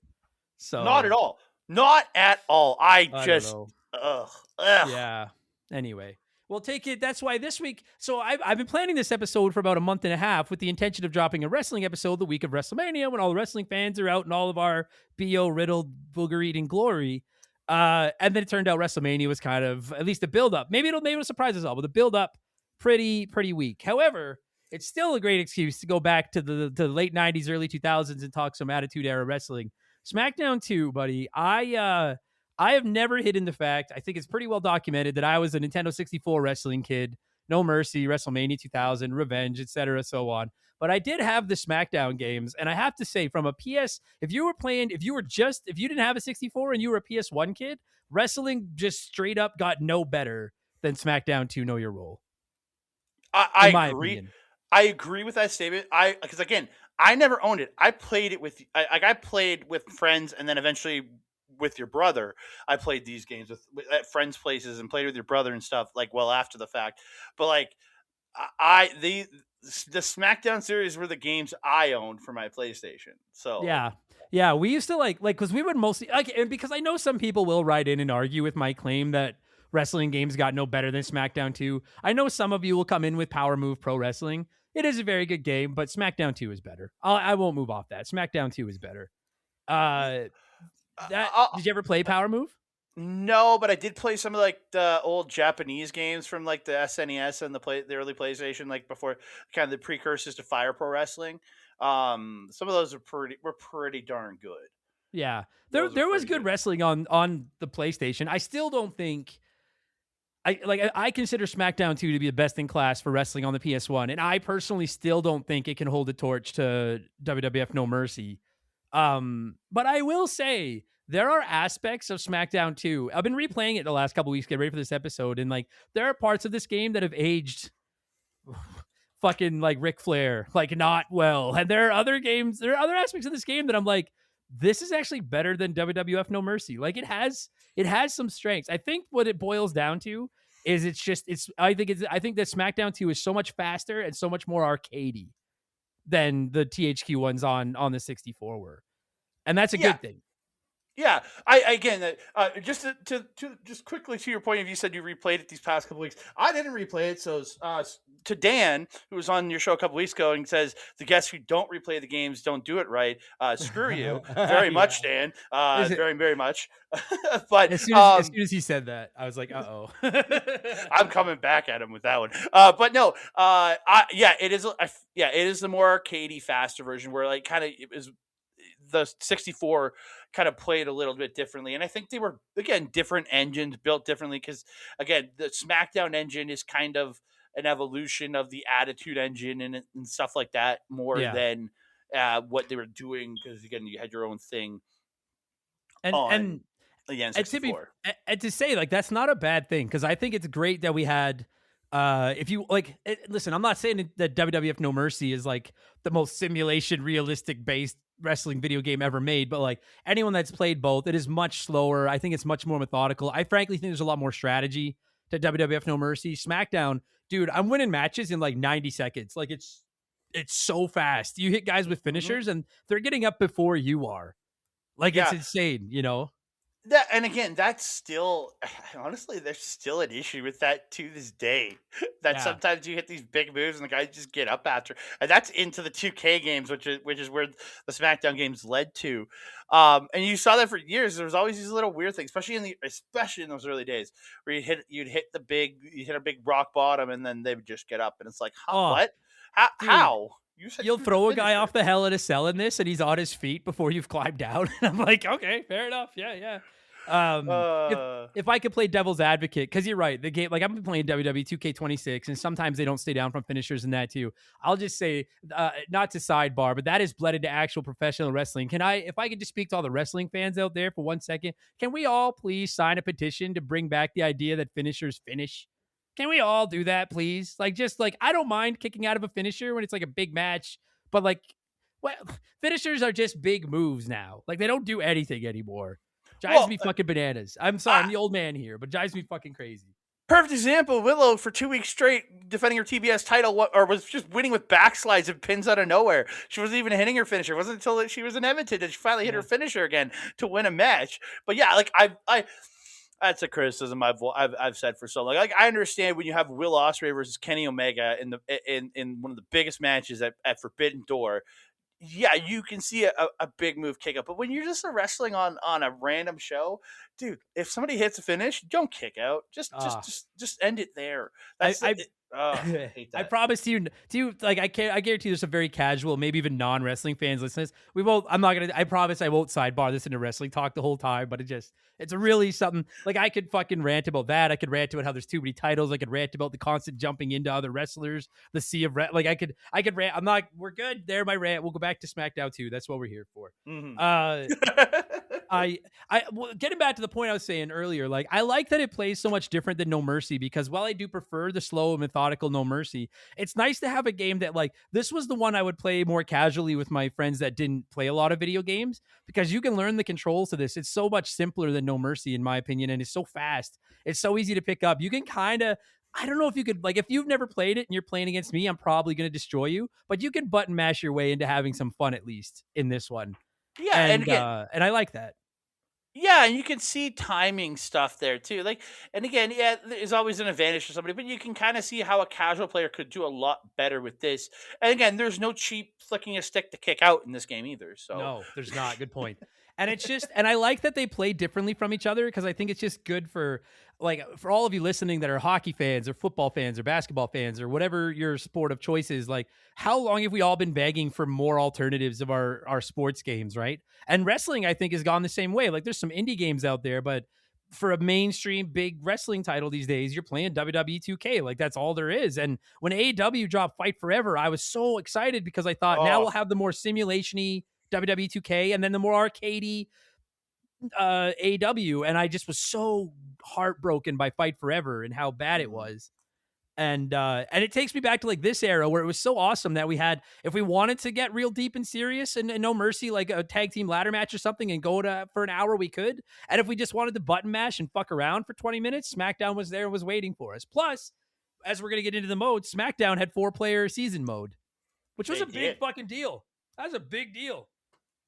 So not at all. Not at all. I just, ugh. Yeah. Anyway. We'll take it. That's why this week. So I've been planning this episode for about a month and a half with the intention of dropping a wrestling episode the week of WrestleMania when all the wrestling fans are out and all of our BO riddled booger eating glory. And then it turned out WrestleMania was kind of, at least the build up. Maybe it'll surprise us all, but the build up pretty weak. However, it's still a great excuse to go back to the late 90s, early 2000s and talk some Attitude Era wrestling. SmackDown 2, buddy. I have never hidden the fact, I think it's pretty well documented, that I was a Nintendo 64 wrestling kid. No Mercy, WrestleMania 2000, Revenge, etc., so on. But I did have the SmackDown games, and I have to say, from a PS, if you didn't have a 64 and you were a PS1 kid, wrestling just straight up got no better than SmackDown 2 Know Your Role. I agree. Opinion. I agree with that statement. Because again, I never owned it. I played it with friends, and then eventually with your brother. I played these games at friends' places and played with your brother and stuff, like, well after the fact. But like, the SmackDown series were the games I owned for my PlayStation. So yeah, we used to like because we would mostly and because I know some people will write in and argue with my claim that wrestling games got no better than SmackDown 2. I know some of you will come in with Power Move Pro Wrestling. It is a very good game, but SmackDown 2 is better. I won't move off that. SmackDown 2 is better. Did you ever play Power Move? No, but I did play some of like the old Japanese games from like the SNES and the early PlayStation, like before kind of the precursors to Fire Pro Wrestling. Some of those were pretty darn good. Yeah, there was good wrestling on the PlayStation. I still don't think I consider SmackDown 2 to be the best in class for wrestling on the PS1, and I personally still don't think it can hold a torch to WWF No Mercy. But I will say there are aspects of SmackDown 2. I've been replaying it the last couple weeks, get ready for this episode, and like there are parts of this game that have aged fucking like Ric Flair, like not well. And there are other aspects of this game that I'm like, this is actually better than WWF No Mercy. Like it has some strengths. I think what it boils down to is I think that SmackDown 2 is so much faster and so much more arcadey than the THQ ones on the 64 were. And that's a good thing. Yeah, I again, just to just quickly to your point, if you said you replayed it these past couple weeks, I didn't replay it. So to Dan, who was on your show a couple weeks ago, and says the guests who don't replay the games don't do it right. Screw you, very much, Dan. Very very much. But as soon as he said that, I was like, uh oh. I'm coming back at him with that one. But no, yeah, it is. Yeah, it is the more arcadey, faster version where like kind of it was the 64 kind of played a little bit differently. And I think they were, again, different engines built differently because, again, the SmackDown engine is kind of an evolution of the Attitude engine and stuff like that more than what they were doing because, again, you had your own thing. And again, 64. And to say, like, that's not a bad thing because I think it's great that we had if you like listen, I'm not saying that WWF No Mercy is like the most simulation realistic based wrestling video game ever made, but like anyone that's played both, it is much slower. I think it's much more methodical. I frankly think there's a lot more strategy to WWF No Mercy. SmackDown, dude, I'm winning matches in like 90 seconds. Like it's so fast. You hit guys with finishers and they're getting up before you are. Like it's insane, you know? That, and again, that's still, honestly, there's still an issue with that to this day. That sometimes you hit these big moves and the guys just get up after, and that's into the 2K games, which is where the SmackDown games led to. And you saw that for years. There was always these little weird things, especially in those early days, where you'd hit a big rock bottom, and then they would just get up, and it's like, what? How? You'll throw a guy off the Hell in a Cell in this, and he's on his feet before you've climbed down. And I'm like, okay, fair enough. Yeah. If I could play devil's advocate, because you're right, the game, like I've been playing WWE 2K26, and sometimes they don't stay down from finishers and that too. I'll just say, not to sidebar, but that is bled into actual professional wrestling. If I could just speak to all the wrestling fans out there for 1 second, can we all please sign a petition to bring back the idea that finishers finish? Can we all do that, please? Like, just like, I don't mind kicking out of a finisher when it's like a big match, but like, well, finishers are just big moves now. Like, they don't do anything anymore. Drives me fucking bananas. I'm sorry, I'm the old man here, but drives me fucking crazy. Perfect example, Willow for 2 weeks straight defending her TBS title, or was just winning with backslides and pins out of nowhere. She wasn't even hitting her finisher. It wasn't until she was in Edmonton that she finally hit her finisher again to win a match. But yeah, like I that's a criticism I've said for so long. Like I understand when you have Will Ospreay versus Kenny Omega in one of the biggest matches at Forbidden Door. Yeah, you can see a big move kick up. But when you're just wrestling on a random show, dude, if somebody hits a finish, don't kick out. Just end it there. I hate that. I promise you, like I guarantee there's some very casual, maybe even non-wrestling fans listening to this. I promise I won't sidebar this into wrestling talk the whole time, but it's really something. Like I could fucking rant about that. I could rant about how there's too many titles. I could rant about the constant jumping into other wrestlers, the sea of like I could rant. We're good. There, my rant. We'll go back to SmackDown too. That's what we're here for. Mm-hmm. Getting back to the point I was saying earlier, like I like that it plays so much different than No Mercy, because while I do prefer the slow and methodical No Mercy, it's nice to have a game that, like, this was the one I would play more casually with my friends that didn't play a lot of video games, because you can learn the controls to this. It's so much simpler than No Mercy, in my opinion, and it's so fast. It's so easy to pick up. You can kind of, I don't know if you could, like, if you've never played it and you're playing against me, I'm probably going to destroy you, but you can button mash your way into having some fun, at least in this one. Yeah. And I like that. Yeah, and you can see timing stuff there too. Like, and again, yeah, there's always an advantage for somebody, but you can kind of see how a casual player could do a lot better with this. And again, there's no cheap flicking a stick to kick out in this game either. So no, there's not. Good point. And it's just, and I like that they play differently from each other, because I think it's just good for, like, for all of you listening that are hockey fans or football fans or basketball fans or whatever your sport of choice is. Like, how long have we all been begging for more alternatives of our sports games, right? And wrestling, I think, has gone the same way. Like, there's some indie games out there, but for a mainstream big wrestling title these days, you're playing WWE 2K. Like, that's all there is. And when AEW dropped Fight Forever, I was so excited, because I thought, now we'll have the more simulation-y WWE 2K, and then the more arcadey AEW. And I just was so heartbroken by Fight Forever and how bad it was. And it takes me back to, like, this era where it was so awesome that we had, if we wanted to get real deep and serious and No Mercy, like a tag team ladder match or something, and go to for an hour, we could. And if we just wanted to button mash and fuck around for 20 minutes, SmackDown was there and was waiting for us. Plus, as we're going to get into the mode, SmackDown had 4-player season mode, which was a big fucking deal. That was a big deal.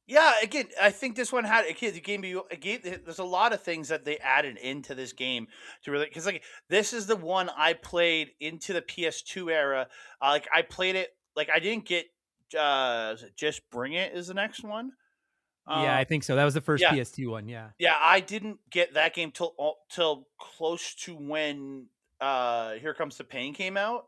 Yeah, again, I think this one had there's a lot of things that they added into this game to really, because like this is the one I played into the PS2 era. Like I played it, like I didn't get is it Just Bring It is the next one. Yeah, I think so. That was the first Yeah, PS2 one. Yeah. yeah, I didn't get that game till close to when Here Comes the Pain came out.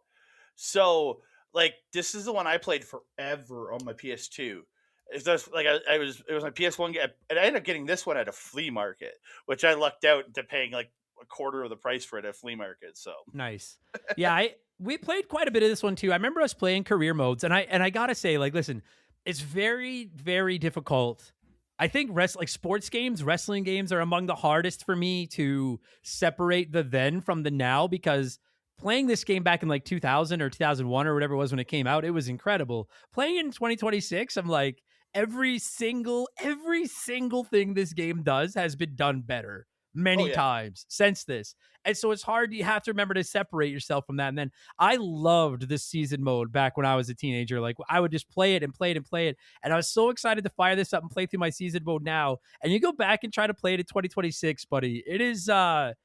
So like this is the one I played forever on my PS2. It's just like it was my PS1 game, and I ended up getting this one at a flea market, which I lucked out into paying like a quarter of the price for it at a flea market. So Nice. Yeah, we played quite a bit of this one too. I remember us playing career modes, and I gotta say, like, listen, it's very, very difficult. I think like sports games, wrestling games are among the hardest for me to separate the then from the now, because playing this game back in like 2000 or 2001 or whatever it was when it came out, it was incredible. Playing in 2026, I'm like, every single thing this game does has been done better oh many yeah, times since this. And so it's hard. You have to remember to separate yourself from that. And then I loved this season mode back when I was a teenager. Like I would just play it and play it and play it. And I was so excited to fire this up and play through my season mode now. And you go back and try to play it in 2026, buddy. It is not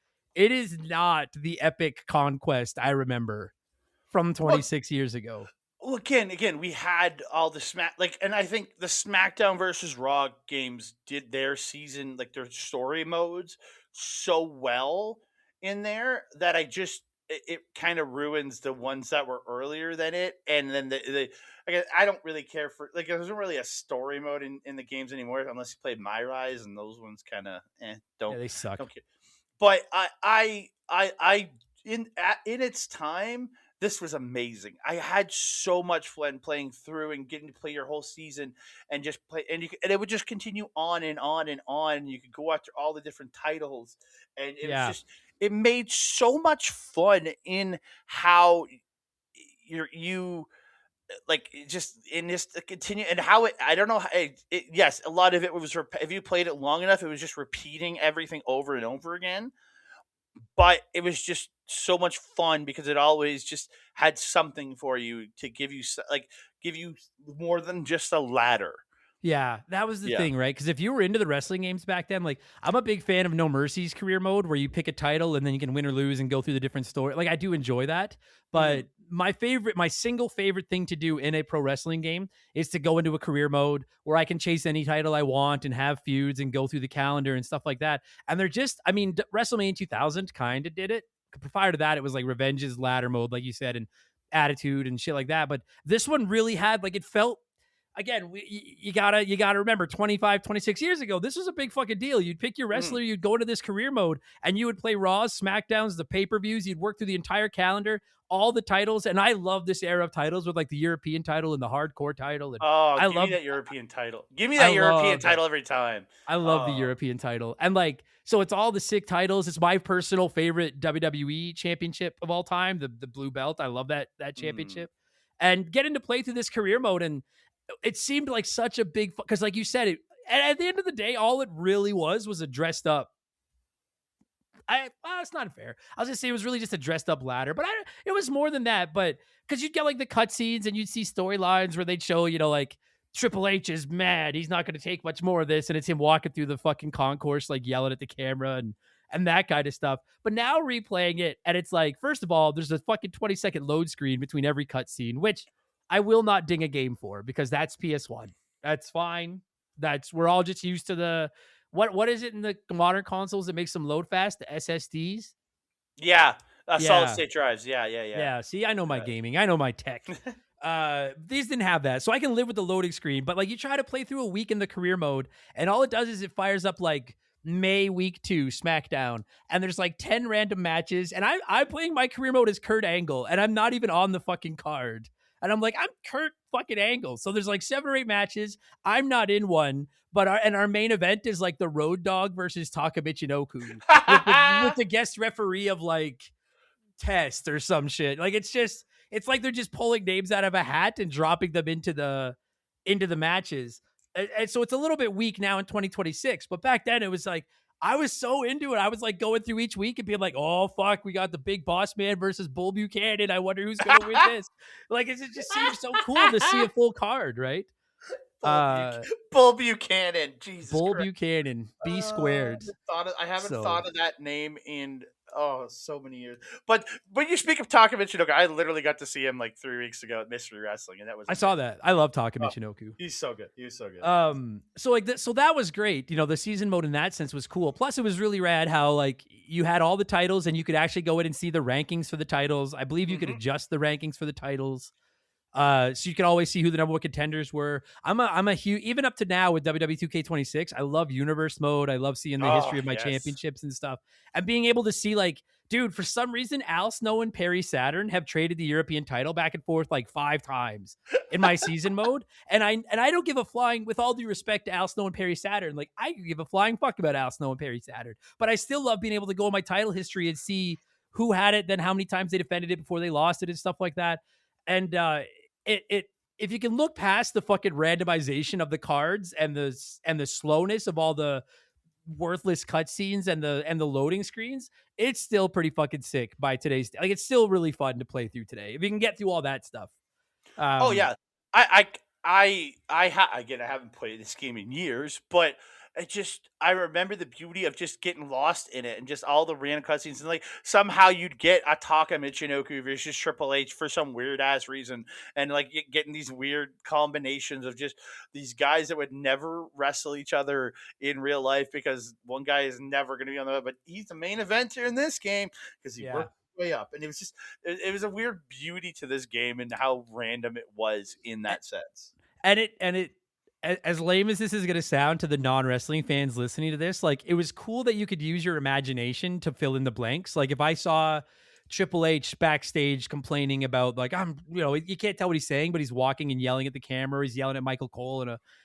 the epic conquest I remember from well, 26 years ago. well, again, we had all the and I think the SmackDown versus Raw games did their season, like their story modes, so well in there that it kind of ruins the ones that were earlier than it, and then again, I don't really care for, like, there isn't really a story mode in the games anymore unless you played My Rise, and those ones kind of Yeah, they suck. don't care. But in its time, this was amazing. I had so much fun playing through and getting to play your whole season and just play, and it would just continue on and on and on. And you could go after all the different titles, and Yeah. it made so much fun in how you like just in this to continue, and how I don't know how yes, a lot of it was if you played it long enough, it was just repeating everything over and over again, but it was just so much fun because it always just had something for you to give you give you more than just a ladder. Yeah, that was the Yeah. thing, right? Because if you were into the wrestling games back then, like I'm a big fan of No Mercy's career mode, where you pick a title and then you can win or lose and go through the different story. Like I do enjoy that, but my single favorite thing to do in a pro wrestling game is to go into a career mode where I can chase any title I want and have feuds and go through the calendar and stuff like that. And they're just, I mean, WrestleMania 2000 kind of did it. Prior to that, it was like Revenge's ladder mode, like you said, and Attitude and shit like that. But this one really had, like, it felt, again, you gotta remember 25, 26 years ago, this was a big fucking deal. You'd pick your wrestler, you'd go into this career mode, and you would play Raws, SmackDowns, the pay-per-views. You'd work through the entire calendar, all the titles. And I love this era of titles with like the European title and the hardcore title. And Oh, I give love me that European title. Give me that European title every time. I love the Oh. European title. And like, so it's all the sick titles. It's my personal favorite WWE championship of all time, the blue belt. I love that championship. And getting to play through this career mode, and it seemed like such a big, because like you said, at the end of the day, all it really was a dressed up. It's not fair. I was gonna say it was really just a dressed up ladder, but it was more than that. But because you'd get like the cutscenes and you'd see storylines where they'd show, like Triple H is mad, he's not going to take much more of this, and it's him walking through the fucking concourse, like yelling at the camera and that kind of stuff. But now replaying it, and it's like, first of all, there's a fucking 20-second load screen between every cutscene, which I will not ding a game for, because that's PS1. That's fine. We're all just used to the what is it in the modern consoles that makes them load fast? The SSDs? Yeah. Yeah. Solid state drives. Yeah. Yeah, see, I know my gaming. I know my tech. These didn't have that, so I can live with the loading screen. But like, you try to play through a week in the career mode, and all it does is it fires up like May week 2 SmackDown, and there's like 10 random matches, and I'm playing my career mode as Kurt Angle, and I'm not even on the fucking card. And I'm like, I'm Kurt fucking Angle. So there's like 7 or 8 matches. I'm not in one, but our main event is like the Road Dogg versus Taka Michinoku with the guest referee of like Test or some shit. Like, it's like they're just pulling names out of a hat and dropping them into the matches. And so it's a little bit weak now in 2026, but back then it was like, I was so into it. I was like going through each week and being like, oh, fuck, we got the Big Boss Man versus Bull Buchanan. I wonder who's going to win this. Like, it just seems so cool to see a full card, right? Bull Buchanan. Jesus Bull Christ. Buchanan. B squared. I haven't thought of that name in so many years. But when you speak of Taka Michinoku, I literally got to see him like 3 weeks ago at Mystery Wrestling, and that was I saw that. I love Taka Michinoku. He's so good. He was so good. So that was great. The season mode in that sense was cool. Plus, it was really rad how like you had all the titles and you could actually go in and see the rankings for the titles. I believe you could adjust the rankings for the titles. So you could always see who the number one contenders were. I'm a huge, even up to now with WWE 2K26, I love universe mode. I love seeing the history of my championships and stuff, and being able to see like, dude, for some reason, Al Snow and Perry Saturn have traded the European title back and forth like 5 times in my season mode. And I don't give a flying, with all due respect to Al Snow and Perry Saturn, like I could give a flying fuck about Al Snow and Perry Saturn, but I still love being able to go in my title history and see who had it, then how many times they defended it before they lost it and stuff like that. And, if you can look past the fucking randomization of the cards and the slowness of all the worthless cutscenes and the loading screens, it's still pretty fucking sick by today's, like, it's still really fun to play through today if you can get through all that stuff. Yeah, again, I haven't played this game in years, but I remember the beauty of just getting lost in it and just all the random cutscenes, and like somehow you'd get a Taka Michinoku versus Triple H for some weird ass reason, and like getting these weird combinations of just these guys that would never wrestle each other in real life because one guy is never going to be on the, but he's the main eventer in this game because he worked his way up, and it was just it was a weird beauty to this game and how random it was in that sense. And it as lame as this is going to sound to the non-wrestling fans listening to this, like it was cool that you could use your imagination to fill in the blanks. Like if I saw Triple H backstage complaining about like, you can't tell what he's saying, but he's walking and yelling at the camera. He's yelling at Michael Cole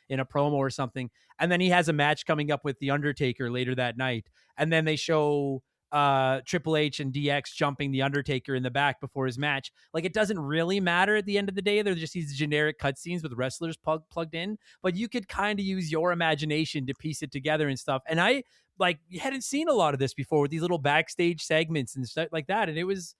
in a promo or something. And then he has a match coming up with The Undertaker later that night. And then they show Triple H and DX jumping The Undertaker in the back before his match. Like it doesn't really matter at the end of the day. They're just these generic cutscenes with wrestlers plugged in, but you could kind of use your imagination to piece it together and stuff. And I hadn't seen a lot of this before with these little backstage segments and stuff like that. And it was,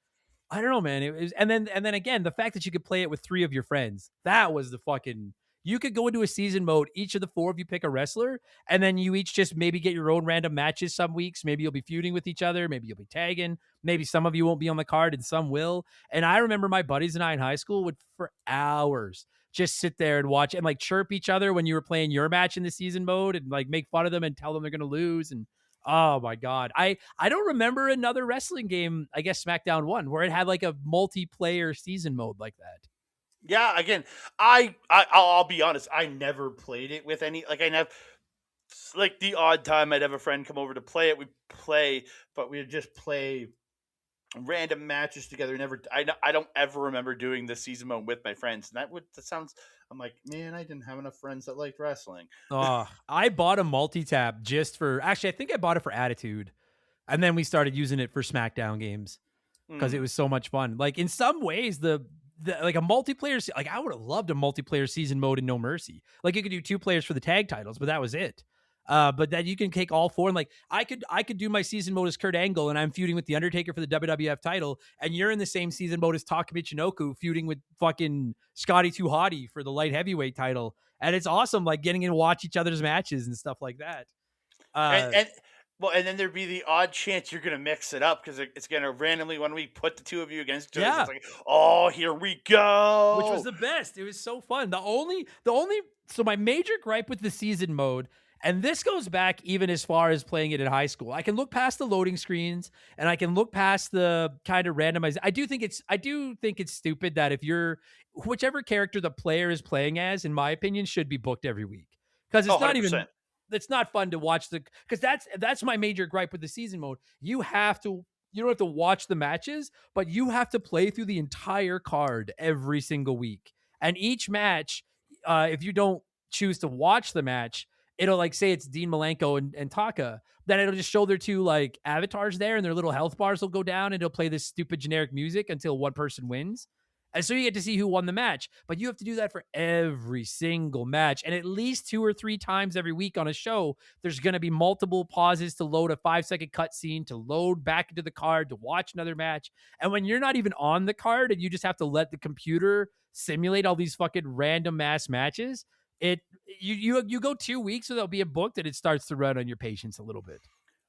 I don't know, man. It was, and then again, the fact that you could play it with 3 of your friends, that was the fucking. You could go into a season mode. Each of the 4 of you pick a wrestler, and then you each just maybe get your own random matches some weeks. Maybe you'll be feuding with each other. Maybe you'll be tagging. Maybe some of you won't be on the card and some will. And I remember my buddies and I in high school would, for hours, just sit there and watch and like chirp each other when you were playing your match in the season mode and like make fun of them and tell them they're going to lose. And oh my God, I don't remember another wrestling game, I guess SmackDown 1, where it had like a multiplayer season mode like that. Yeah, again, I'll be honest. I never played it with any. Like I never, like the odd time I'd have a friend come over to play it. We'd play, but we'd just play random matches together. I don't ever remember doing the season mode with my friends. And that sounds. I'm like, man, I didn't have enough friends that liked wrestling. I bought a multi-tap just for. Actually, I think I bought it for Attitude, and then we started using it for SmackDown games because it was so much fun. Like in some ways, like a multiplayer, like I would have loved a multiplayer season mode in No Mercy. Like you could do 2 players for the tag titles, but that was it. But that you can take all 4 and like I could do my season mode as Kurt Angle and I'm feuding with The Undertaker for the WWF title, and you're in the same season mode as Taka Michinoku feuding with fucking Scotty 2 Hotty for the light heavyweight title, and it's awesome, like getting in and watch each other's matches and stuff like that. And then there'd be the odd chance you're going to mix it up because it's going to randomly, when we put the 2 of you against each other, it's like, oh, here we go. Which was the best. It was so fun. So my major gripe with the season mode, and this goes back even as far as playing it in high school, I can look past the loading screens and I can look past the kind of randomized. I do think it's stupid that if whichever character the player is playing as, in my opinion, should be booked every week. Because it's not even... It's not fun to watch because that's my major gripe with the season mode. You don't have to watch the matches, but you have to play through the entire card every single week. And each match, if you don't choose to watch the match, it'll like say it's Dean Malenko and Taka, then it'll just show their 2 like avatars there and their little health bars will go down and it'll play this stupid generic music until one person wins. And so you get to see who won the match, but you have to do that for every single match. And at least 2 or 3 times every week on a show, there's going to be multiple pauses to load a 5-second cutscene, to load back into the card, to watch another match. And when you're not even on the card and you just have to let the computer simulate all these fucking random ass matches, you go 2 weeks without being booked, and it starts to run on your patience a little bit.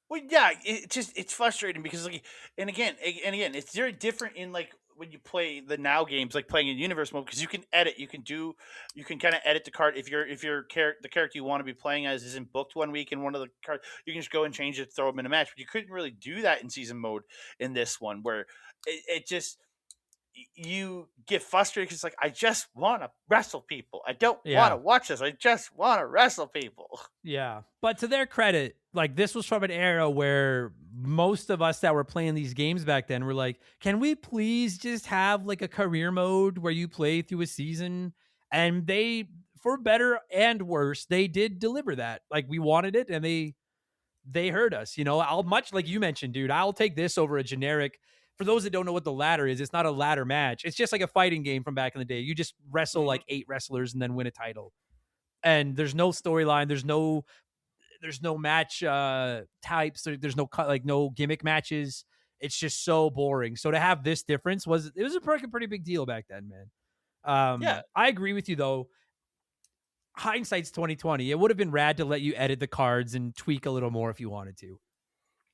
Well, yeah, it's frustrating because like, and again, it's very different in like when you play the now games, like playing in universe mode, because you can edit, you can kind of edit the card if the character you want to be playing as isn't booked one week in one of the cards, you can just go and change it, throw them in a match. But you couldn't really do that in season mode in this one, where it just you get frustrated because like I just want to wrestle people. I don't want to watch this. I just want to wrestle people. Yeah, but to their credit, like this was from an era where most of us that were playing these games back then were like, "Can we please just have like a career mode where you play through a season?" And they, for better and worse, they did deliver that. Like we wanted it, and they heard us. You know, I'll much like you mentioned, dude. I'll take this over a generic. For those that don't know what the ladder is, it's not a ladder match. It's just like a fighting game from back in the day. You just wrestle like 8 wrestlers and then win a title. And there's no storyline. There's no match types. There's no gimmick matches. It's just so boring. So to have this difference was a pretty big deal back then, man. Yeah, I agree with you though. Hindsight's 2020. It would have been rad to let you edit the cards and tweak a little more if you wanted to.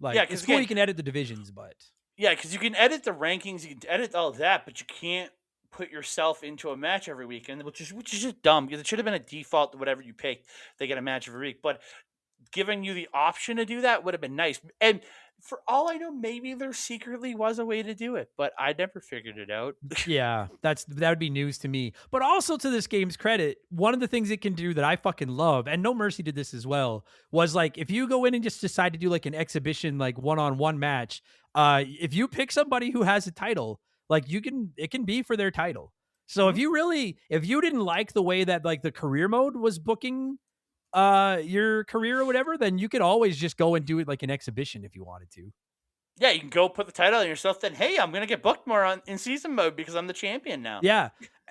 Like, yeah, it's cool you can edit the divisions, but. Yeah, because you can edit the rankings, you can edit all of that, but you can't put yourself into a match every weekend, which is just dumb, because it should have been a default to whatever you picked. They get a match every week, but giving you the option to do that would have been nice. And for all I know, maybe there secretly was a way to do it, but I never figured it out. Yeah, that would be news to me. But also to this game's credit, one of the things it can do that I fucking love, and No Mercy did this as well, was like if you go in and just decide to do like an exhibition, like one-on-one match, if you pick somebody who has a title, like it can be for their title. So if you didn't like the way that like the career mode was booking your career or whatever, then you could always just go and do it like an exhibition if you wanted to. Yeah, you can go put the title on yourself. Then, hey, I'm gonna get booked more in season mode because I'm the champion now. Yeah,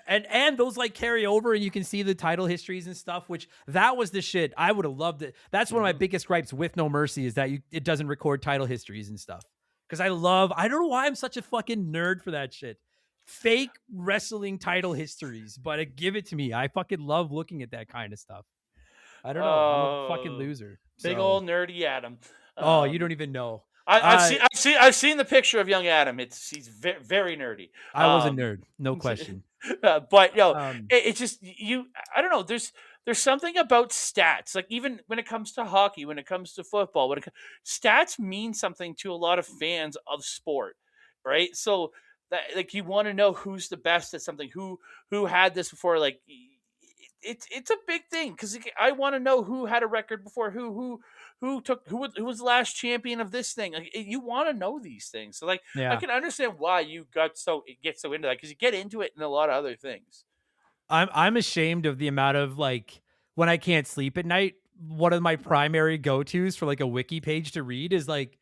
and those like carry over, and you can see the title histories and stuff. Which that was the shit. I would have loved it. That's one of my biggest gripes with No Mercy is that it doesn't record title histories and stuff. Because I don't know why I'm such a fucking nerd for that shit. Fake wrestling title histories, but give it to me. I fucking love looking at that kind of stuff. I don't know. I'm a fucking loser. Big old nerdy Adam. Oh, you don't even know. I've seen the picture of young Adam. He's very, very nerdy. I was a nerd, no question. But it's just I don't know. There's something about stats. Like even when it comes to hockey, when it comes to football, stats mean something to a lot of fans of sport, right? So that like you want to know who's the best at something, who had this before, like. It's a big thing because I want to know who had a record before, who was the last champion of this thing. Like you want to know these things, so like I can understand why you get so into that because you get into it in a lot of other things. I'm ashamed of the amount of like when I can't sleep at night. One of my primary go-tos for like a wiki page to read is like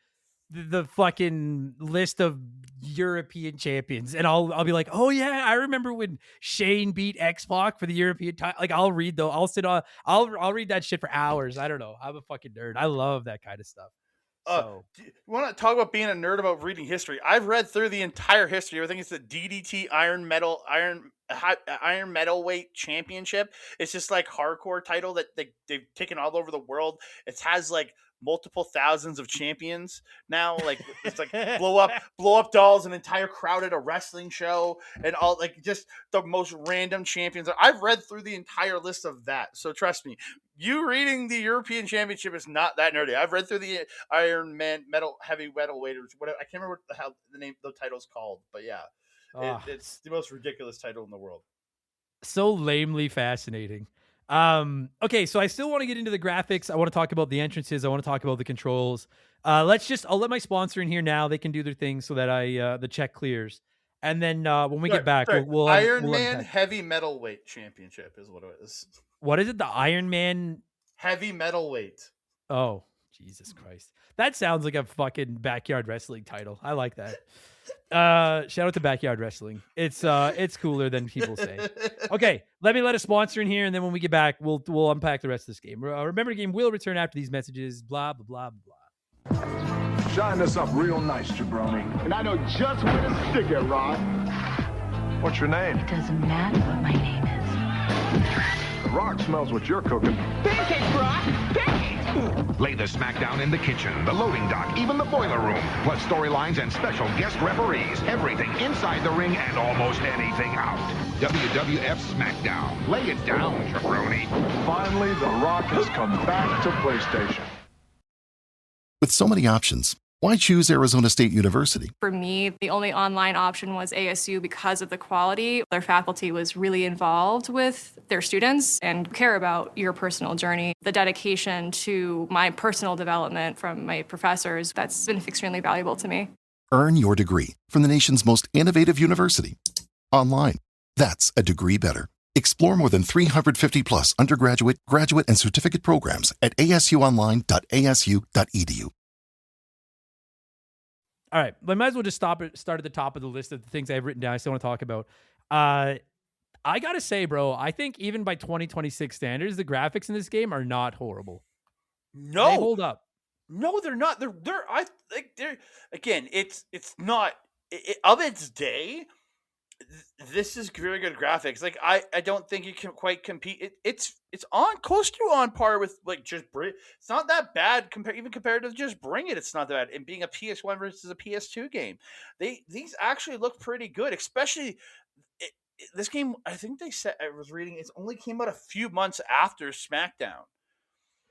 the fucking list of European champions, and I'll be like, oh yeah, I remember when Shane beat X-Pac for the European title. Like I'll read though, I'll read that shit for hours. I don't know, I'm a fucking nerd. I love that kind of stuff. So you want to talk about being a nerd about reading history? I've read through the entire history. I think it's the DDT Iron Metalweight Championship. It's just like hardcore title that they've taken all over the world. It has like multiple thousands of champions now. Like it's like blow up dolls, an entire crowd at a wrestling show, and all like just the most random champions. I've read through the entire list of that. So trust me, you reading the European Championship is not that nerdy. I've read through the Iron Man heavy metalweight or whatever. I can't remember how the title's called, but yeah, it's the most ridiculous title in the world. So lamely fascinating. Okay, so I still want to get into the graphics. I want to talk about the entrances. I want to talk about the controls. I'll let my sponsor in here now. They can do their thing so that the check clears. And then when we get back, we'll Iron Man Heavy Metalweight Championship is what it is. What is it? The Iron Man Heavy Metalweight. Oh, Jesus Christ. That sounds like a fucking backyard wrestling title. I like that. Shout out to Backyard Wrestling. It's cooler than people say. Okay, let a sponsor in here, and then when we get back, we'll unpack the rest of this game. Remember, the game will return after these messages. Blah blah blah blah. Shine this up real nice, jabroni. And I know just where to stick it, Ron. What's your name? It doesn't matter what my name is. The Rock smells what you're cooking. Pancakes, Brock! Pancakes! Lay the SmackDown in the kitchen, the loading dock, even the boiler room. Plus storylines and special guest referees. Everything inside the ring and almost anything out. WWF SmackDown. Lay it down, jabroni. Finally, The Rock has come back to PlayStation. With so many options, why choose Arizona State University? For me, the only online option was ASU because of the quality. Their faculty was really involved with their students and care about your personal journey. The dedication to my personal development from my professors, that's been extremely valuable to me. Earn your degree from the nation's most innovative university. Online. That's a degree better. Explore more than 350 plus undergraduate, graduate, and certificate programs at asuonline.asu.edu. All right, I might as well just start at the top of the list of the things I've written down I still want to talk about. I got to say, bro, I think even by 2026 standards, the graphics in this game are not horrible. No. They hold up. No, they're not. I think they're, again, it's not, of its day, this is very good graphics. Like, I don't think you can quite compete. It's on close to on par with like just Bring. It's not that bad even compared to just Bring It. It's not that bad. And being a PS1 versus a PS2 game, these actually look pretty good. Especially this game. I think they said, I was reading, it's only came out a few months after SmackDown.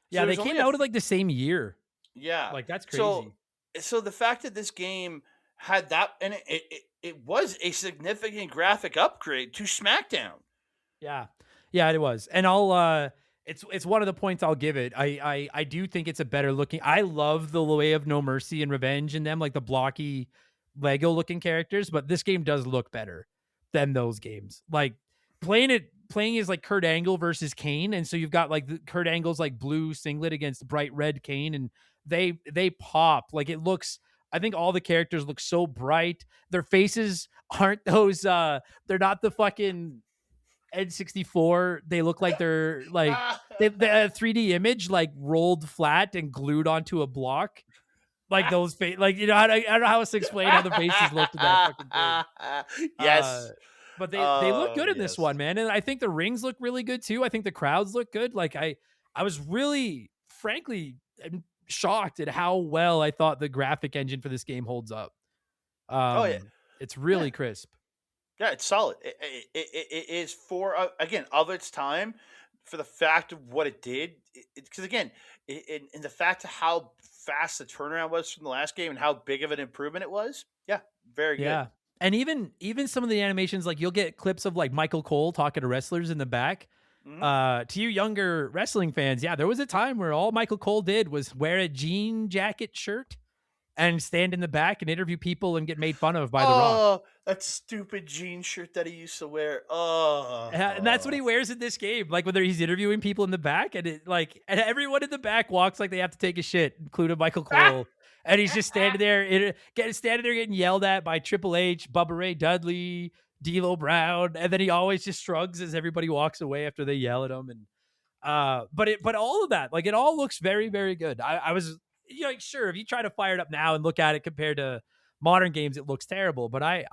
Yeah, they came out of like the same year. Yeah, like that's crazy. So the fact that this game had that, and it was a significant graphic upgrade to SmackDown. Yeah, it was, and it's one of the points I'll give it. I do think it's a better looking. I love the way of No Mercy and Revenge in them, like the blocky Lego looking characters, but this game does look better than those games. Like playing is like Kurt Angle versus Kane, and so you've got like Kurt Angle's like blue singlet against bright red Kane, and they pop. Like it looks, I think all the characters look so bright. Their faces aren't those they're not the fucking N64. They look like they're like the 3D image like rolled flat and glued onto a block. Like those like, you know, I don't know how else to explain how the faces looked in that fucking thing. Yes. But they look good in this one, man. And I think the rings look really good too. I think the crowds look good. Like I was really, frankly, shocked at how well I thought the graphic engine for this game holds up. It's really crisp. Yeah, it's solid. It is for, again, of its time, for the fact of what it did. Because again, in the fact of how fast the turnaround was from the last game and how big of an improvement it was. Yeah, very good. Yeah. And even some of the animations, like you'll get clips of like Michael Cole talking to wrestlers in the back. To you younger wrestling fans, yeah, there was a time where all Michael Cole did was wear a jean jacket shirt and stand in the back and interview people and get made fun of by The Rock. Oh, that stupid jean shirt that he used to wear. Oh, and that's what he wears in this game. Like whether he's interviewing people in the back, and everyone in the back walks like they have to take a shit, including Michael Cole. And he's just standing there getting yelled at by Triple H, Bubba Ray Dudley, D'Lo Brown, and then he always just shrugs as everybody walks away after they yell at him. And but all of that, like it all looks very, very good. I was, you know, like, sure, if you try to fire it up now and look at it compared to modern games, it looks terrible. But I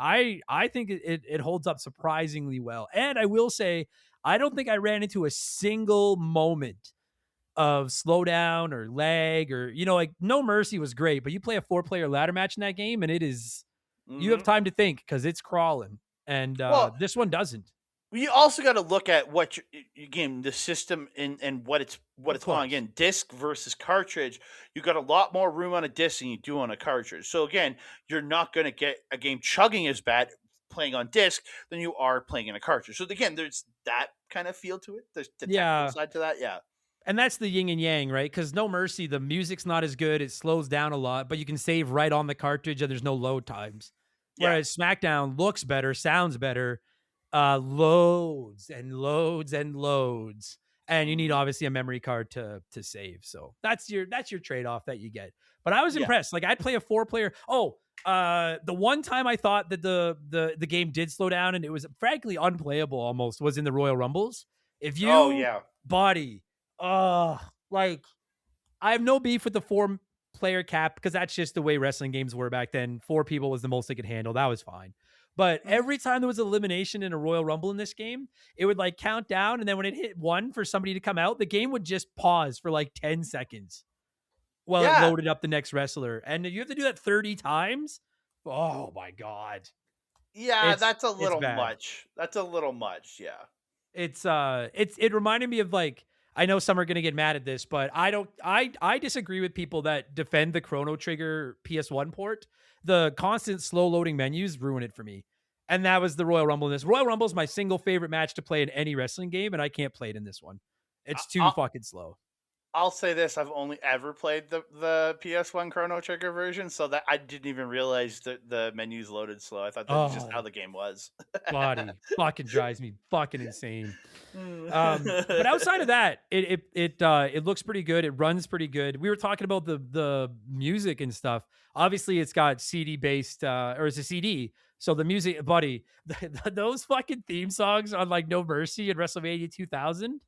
think it holds up surprisingly well. And I will say, I don't think I ran into a single moment of slowdown or lag or, you know, like No Mercy was great, but you play a 4-player ladder match in that game and it is, you have time to think because it's crawling. And this one doesn't. You also got to look at what again, the system and what it's on. Again, disc versus cartridge. You got a lot more room on a disc than you do on a cartridge. So again, you're not going to get a game chugging as bad playing on disc than you are playing in a cartridge. So again, there's that kind of feel to it. There's the technical side to that. Yeah. And that's the yin and yang, right? Because No Mercy, the music's not as good. It slows down a lot, but you can save right on the cartridge and there's no load times. Whereas SmackDown looks better, sounds better, loads and loads and loads. And you need obviously a memory card to save. So that's your trade-off that you get. But I was impressed. Like I'd play a 4-player. The one time I thought that the game did slow down and it was frankly unplayable almost was in the Royal Rumbles. If you body, like I have no beef with the 4-player cap because that's just the way wrestling games were back then. 4 people was the most they could handle. That was fine. But every time there was elimination in a Royal Rumble in this game, it would like count down. And then when it hit 1 for somebody to come out, the game would just pause for like 10 seconds while it loaded up the next wrestler. And you have to do that 30 times. Oh my God. Yeah, that's a little much. That's a little much. Yeah. It reminded me of like, I know some are going to get mad at this, but I disagree with people that defend the Chrono Trigger PS1 port. The constant slow loading menus ruin it for me. And that was the Royal Rumble in this. Royal Rumble is my single favorite match to play in any wrestling game, and I can't play it in this one. It's too fucking slow. I'll say this: I've only ever played the PS1 Chrono Trigger version, so that I didn't even realize that the menus loaded slow. I thought that was just how the game was. Body fucking drives me fucking insane. But outside of that, it looks pretty good. It runs pretty good. We were talking about the music and stuff. Obviously, it's got CD based, or it's a CD. So the music, buddy, those fucking theme songs on like No Mercy and WrestleMania 2000.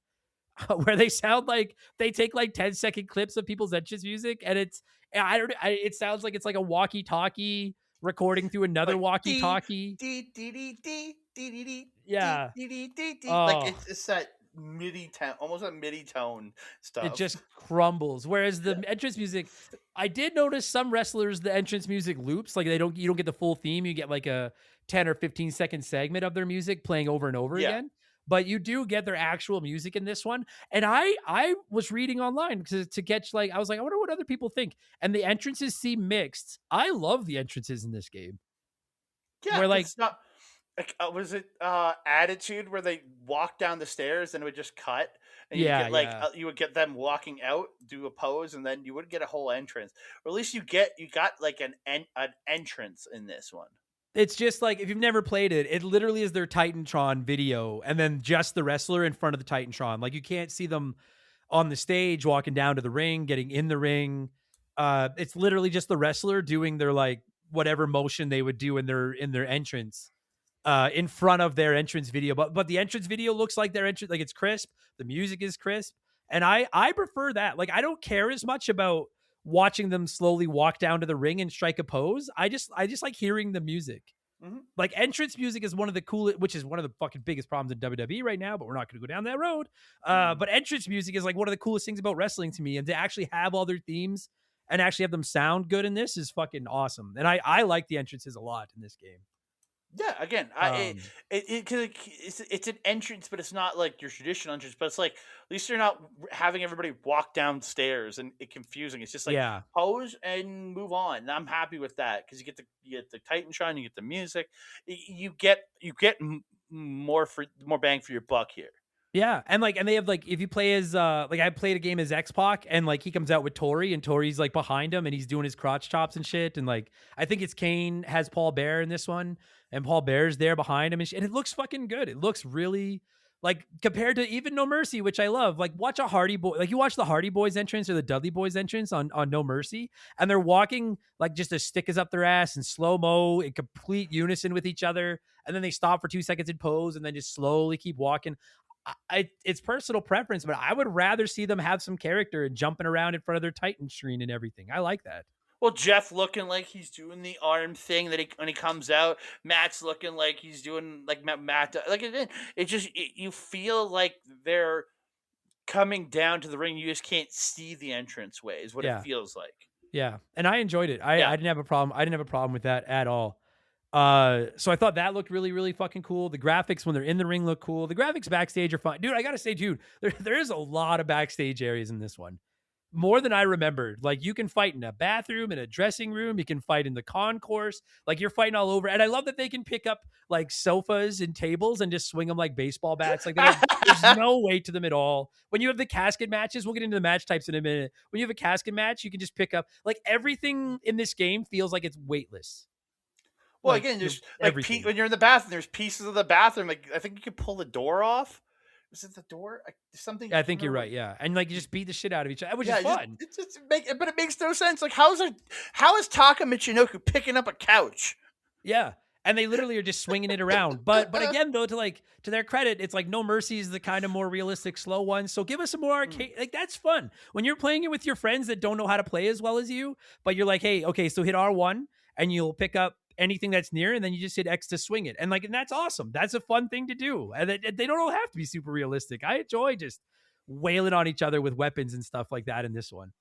Where they sound like they take like 10-second clips of people's entrance music, and it sounds like it's like a walkie-talkie recording through another walkie-talkie. Yeah. Like it's that MIDI tone, almost a MIDI tone stuff. It just crumbles. Whereas the entrance music, I did notice some wrestlers, the entrance music loops. Like you don't get the full theme. You get like a 10 or 15-second segment of their music playing over and over again. But you do get their actual music in this one. And I was reading online to catch, like, I was like, I wonder what other people think. And the entrances seem mixed. I love the entrances in this game. Yeah, where, like, it's not, like, was it Attitude where they walk down the stairs and it would just cut? And you would get them walking out, do a pose, and then you would get a whole entrance. Or at least you got like an entrance in this one. It's just like, if you've never played it, it literally is their Titantron video and then just the wrestler in front of the Titantron. Like, you can't see them on the stage walking down to the ring, getting in the ring. It's literally just the wrestler doing their, like, whatever motion they would do in their entrance in front of their entrance video. But the entrance video looks like their entrance, like, it's crisp. The music is crisp. And I prefer that. Like, I don't care as much about watching them slowly walk down to the ring and strike a pose. I just like hearing the music. Mm-hmm. Like, entrance music is one of the coolest, which is one of the fucking biggest problems in WWE right now, but we're not going to go down that road. But entrance music is like one of the coolest things about wrestling to me, and to actually have all their themes and actually have them sound good in this is fucking awesome. And I like the entrances a lot in this game. Yeah, again, it's an entrance, but it's not like your traditional entrance. But it's like, at least you're not having everybody walk downstairs and it's confusing. It's just like pose and move on. And I'm happy with that because you get the Titantron, you get the music, you get more bang for your buck here. Yeah, and they have, like, if you play as like, I played a game as X-Pac, and like he comes out with Tori, and Tori's like behind him and he's doing his crotch chops and shit, and like I think it's Kane has Paul Bear in this one, and Paul Bear's there behind him, and it looks fucking good. It looks really, like, compared to even No Mercy, which I love. Like, watch a Hardy Boy, like, you watch the Hardy Boys entrance or the Dudley Boys entrance on No Mercy, and they're walking like just a stick is up their ass in slow-mo in complete unison with each other, and then they stop for 2 seconds in pose and then just slowly keep walking. It's personal preference, but I would rather see them have some character and jumping around in front of their Titan screen and everything. I like that. Well, Jeff looking like he's doing the arm thing when he comes out. Matt's looking like he's doing like Matt. Like you feel like they're coming down to the ring. You just can't see the entrance way. Is what it feels like. Yeah, and I enjoyed it. I didn't have a problem. I didn't have a problem with that at all. So I thought that looked really, really fucking cool. The graphics when they're in the ring look cool. The graphics backstage are fun. Dude, I gotta say, there is a lot of backstage areas in this one. More than I remembered. Like, you can fight in a bathroom, in a dressing room. You can fight in the concourse. Like, you're fighting all over. And I love that they can pick up, like, sofas and tables and just swing them like baseball bats. Like, there's no weight to them at all. When you have the casket matches, we'll get into the match types in a minute. When you have a casket match, you can just pick up, like, everything in this game feels like it's weightless. Well, like, again, there's like when you're in the bathroom, there's pieces of the bathroom. Like, I think you could pull the door off. Was it the door? Something? I think you're right. Yeah, and like, you just beat the shit out of each other, which is fun. But it makes no sense. Like, how is Taka Michinoku picking up a couch? Yeah, and they literally are just swinging it around. But again, though, to their credit, it's like No Mercy is the kind of more realistic, slow one. So give us some more arcade. Like, that's fun when you're playing it with your friends that don't know how to play as well as you. But you're like, hey, okay, so hit R1, and you'll pick up anything that's near, and then you just hit X to swing it. And that's awesome. That's a fun thing to do. And they don't all have to be super realistic. I enjoy just wailing on each other with weapons and stuff like that in this one.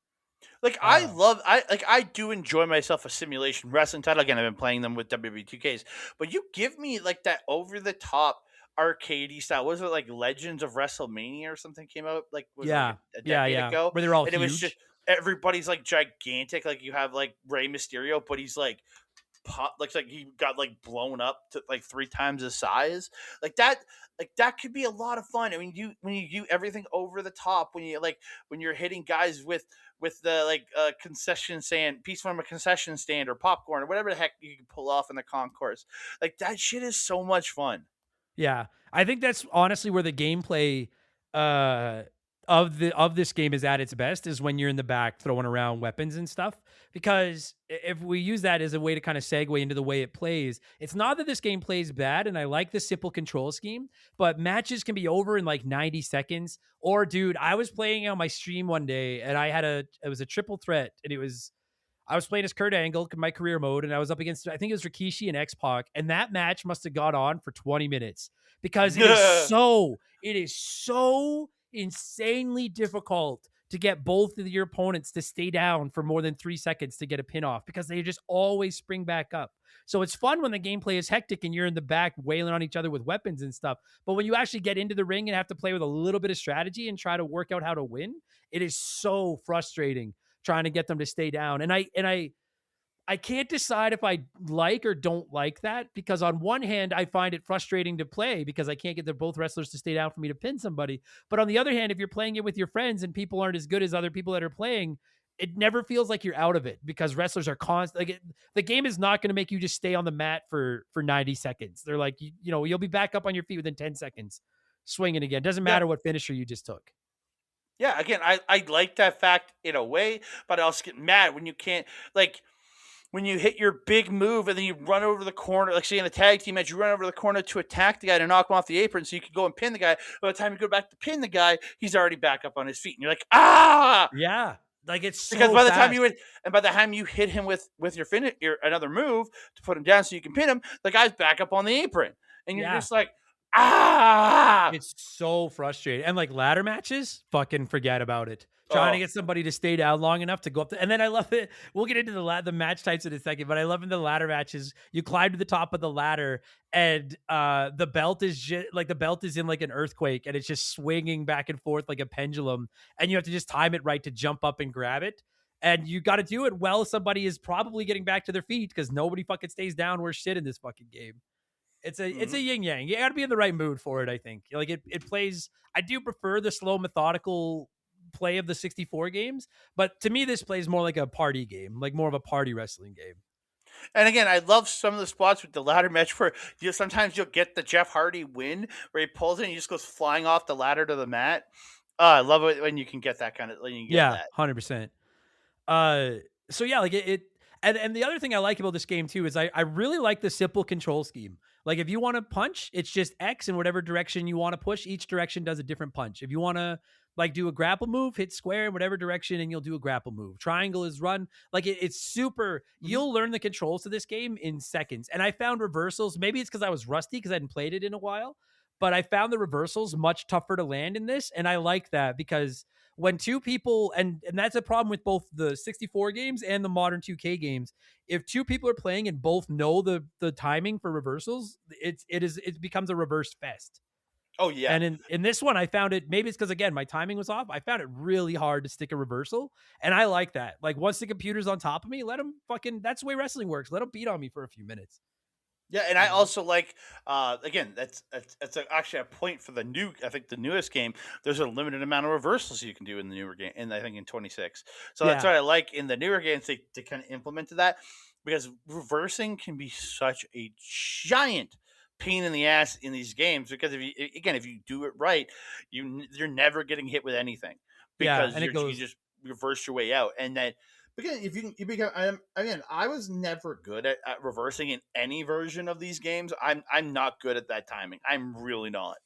Like I do enjoy myself a simulation wrestling title. Again, I've been playing them with WWE 2Ks, but you give me like that over the top arcadey style. Was it like Legends of WrestleMania or something came out like a decade ago? Where they're all and huge. It was just everybody's like gigantic. Like you have like Rey Mysterio, but he's like looks like he got like blown up to like 3 times his size. Like that could be a lot of fun. I mean, when you do everything over the top, when you're hitting guys with the concession stand piece from a concession stand or popcorn or whatever the heck you can pull off in the concourse. Like that shit is so much fun. Yeah, I think that's honestly where the gameplay of this game is at its best, is when you're in the back throwing around weapons and stuff. Because if we use that as a way to kind of segue into the way it plays, it's not that this game plays bad, and I like the simple control scheme, but matches can be over in like 90 seconds. Or, dude, I was playing on my stream one day, and it was a triple threat, and I was playing as Kurt Angle, my career mode, and I was up against, I think it was Rikishi and X-Pac, and that match must have gone on for 20 minutes because it is so insanely difficult to get both of your opponents to stay down for more than 3 seconds to get a pin off, because they just always spring back up. So it's fun when the gameplay is hectic and you're in the back wailing on each other with weapons and stuff. But when you actually get into the ring and have to play with a little bit of strategy and try to work out how to win, it is so frustrating trying to get them to stay down. And I can't decide if I like or don't like that, because on one hand, I find it frustrating to play because I can't get both wrestlers to stay down for me to pin somebody. But on the other hand, if you're playing it with your friends and people aren't as good as other people that are playing, it never feels like you're out of it, because wrestlers are constant. The game is not going to make you just stay on the mat for 90 seconds. They're like, you'll be back up on your feet within 10 seconds, swinging again. Doesn't matter what finisher you just took. Yeah, again, I like that fact in a way, but I also get mad when you can't, like, when you hit your big move and then you run over the corner, like say in a tag team match, you run over the corner to attack the guy to knock him off the apron so you can go and pin the guy. By the time you go back to pin the guy, he's already back up on his feet. And you're like, ah! Yeah. Like it's so because by the fast. time you hit him with your another move to put him down so you can pin him, the guy's back up on the apron. And you're just like, ah! It's so frustrating. And like ladder matches, fucking forget about it. Trying to get somebody to stay down long enough to go up. And then I love it. We'll get into the match types in a second, but I love in the ladder matches, you climb to the top of the ladder and the belt is in like an earthquake and it's just swinging back and forth like a pendulum. And you have to just time it right to jump up and grab it. And you got to do it while somebody is probably getting back to their feet, because nobody fucking stays down worth shit in this fucking game. It's a yin yang. You got to be in the right mood for it, I think. Like it plays. I do prefer the slow, methodical play of the 64 games, but to me this plays more like a party game, like more of a party wrestling game. And again, I love some of the spots with the ladder match where sometimes you'll get the Jeff Hardy win where he pulls it and he just goes flying off the ladder to the mat. I love it when you can get that kind of when you get that. 100%. So yeah, like it and the other thing I like about this game too is I really like the simple control scheme. Like if you want to punch, it's just X in whatever direction you want to push. Each direction does a different punch. If you want to like do a grapple move, hit square in whatever direction and you'll do a grapple move. Triangle is run. Like it's super, you'll learn the controls to this game in seconds. And I found reversals, maybe it's because I was rusty because I hadn't played it in a while, but I found the reversals much tougher to land in this. And I like that because when two people, and that's a problem with both the 64 games and the modern 2K games, if two people are playing and both know the timing for reversals, it becomes a reverse fest. Oh, yeah. And in this one, I found it, maybe it's because, again, my timing was off. I found it really hard to stick a reversal. And I like that. Like, once the computer's on top of me, let them that's the way wrestling works. Let them beat on me for a few minutes. Yeah, and I also like, again, that's actually a point for the newest game. There's a limited amount of reversals you can do in the newer game, and I think in 26. So that's what I like in the newer games. They kind of implemented that because reversing can be such a giant pain in the ass in these games, because if you do it right, you're never getting hit with anything because you just reverse your way out. And then again, I was never good at reversing in any version of these games. I'm not good at that timing. I'm really not.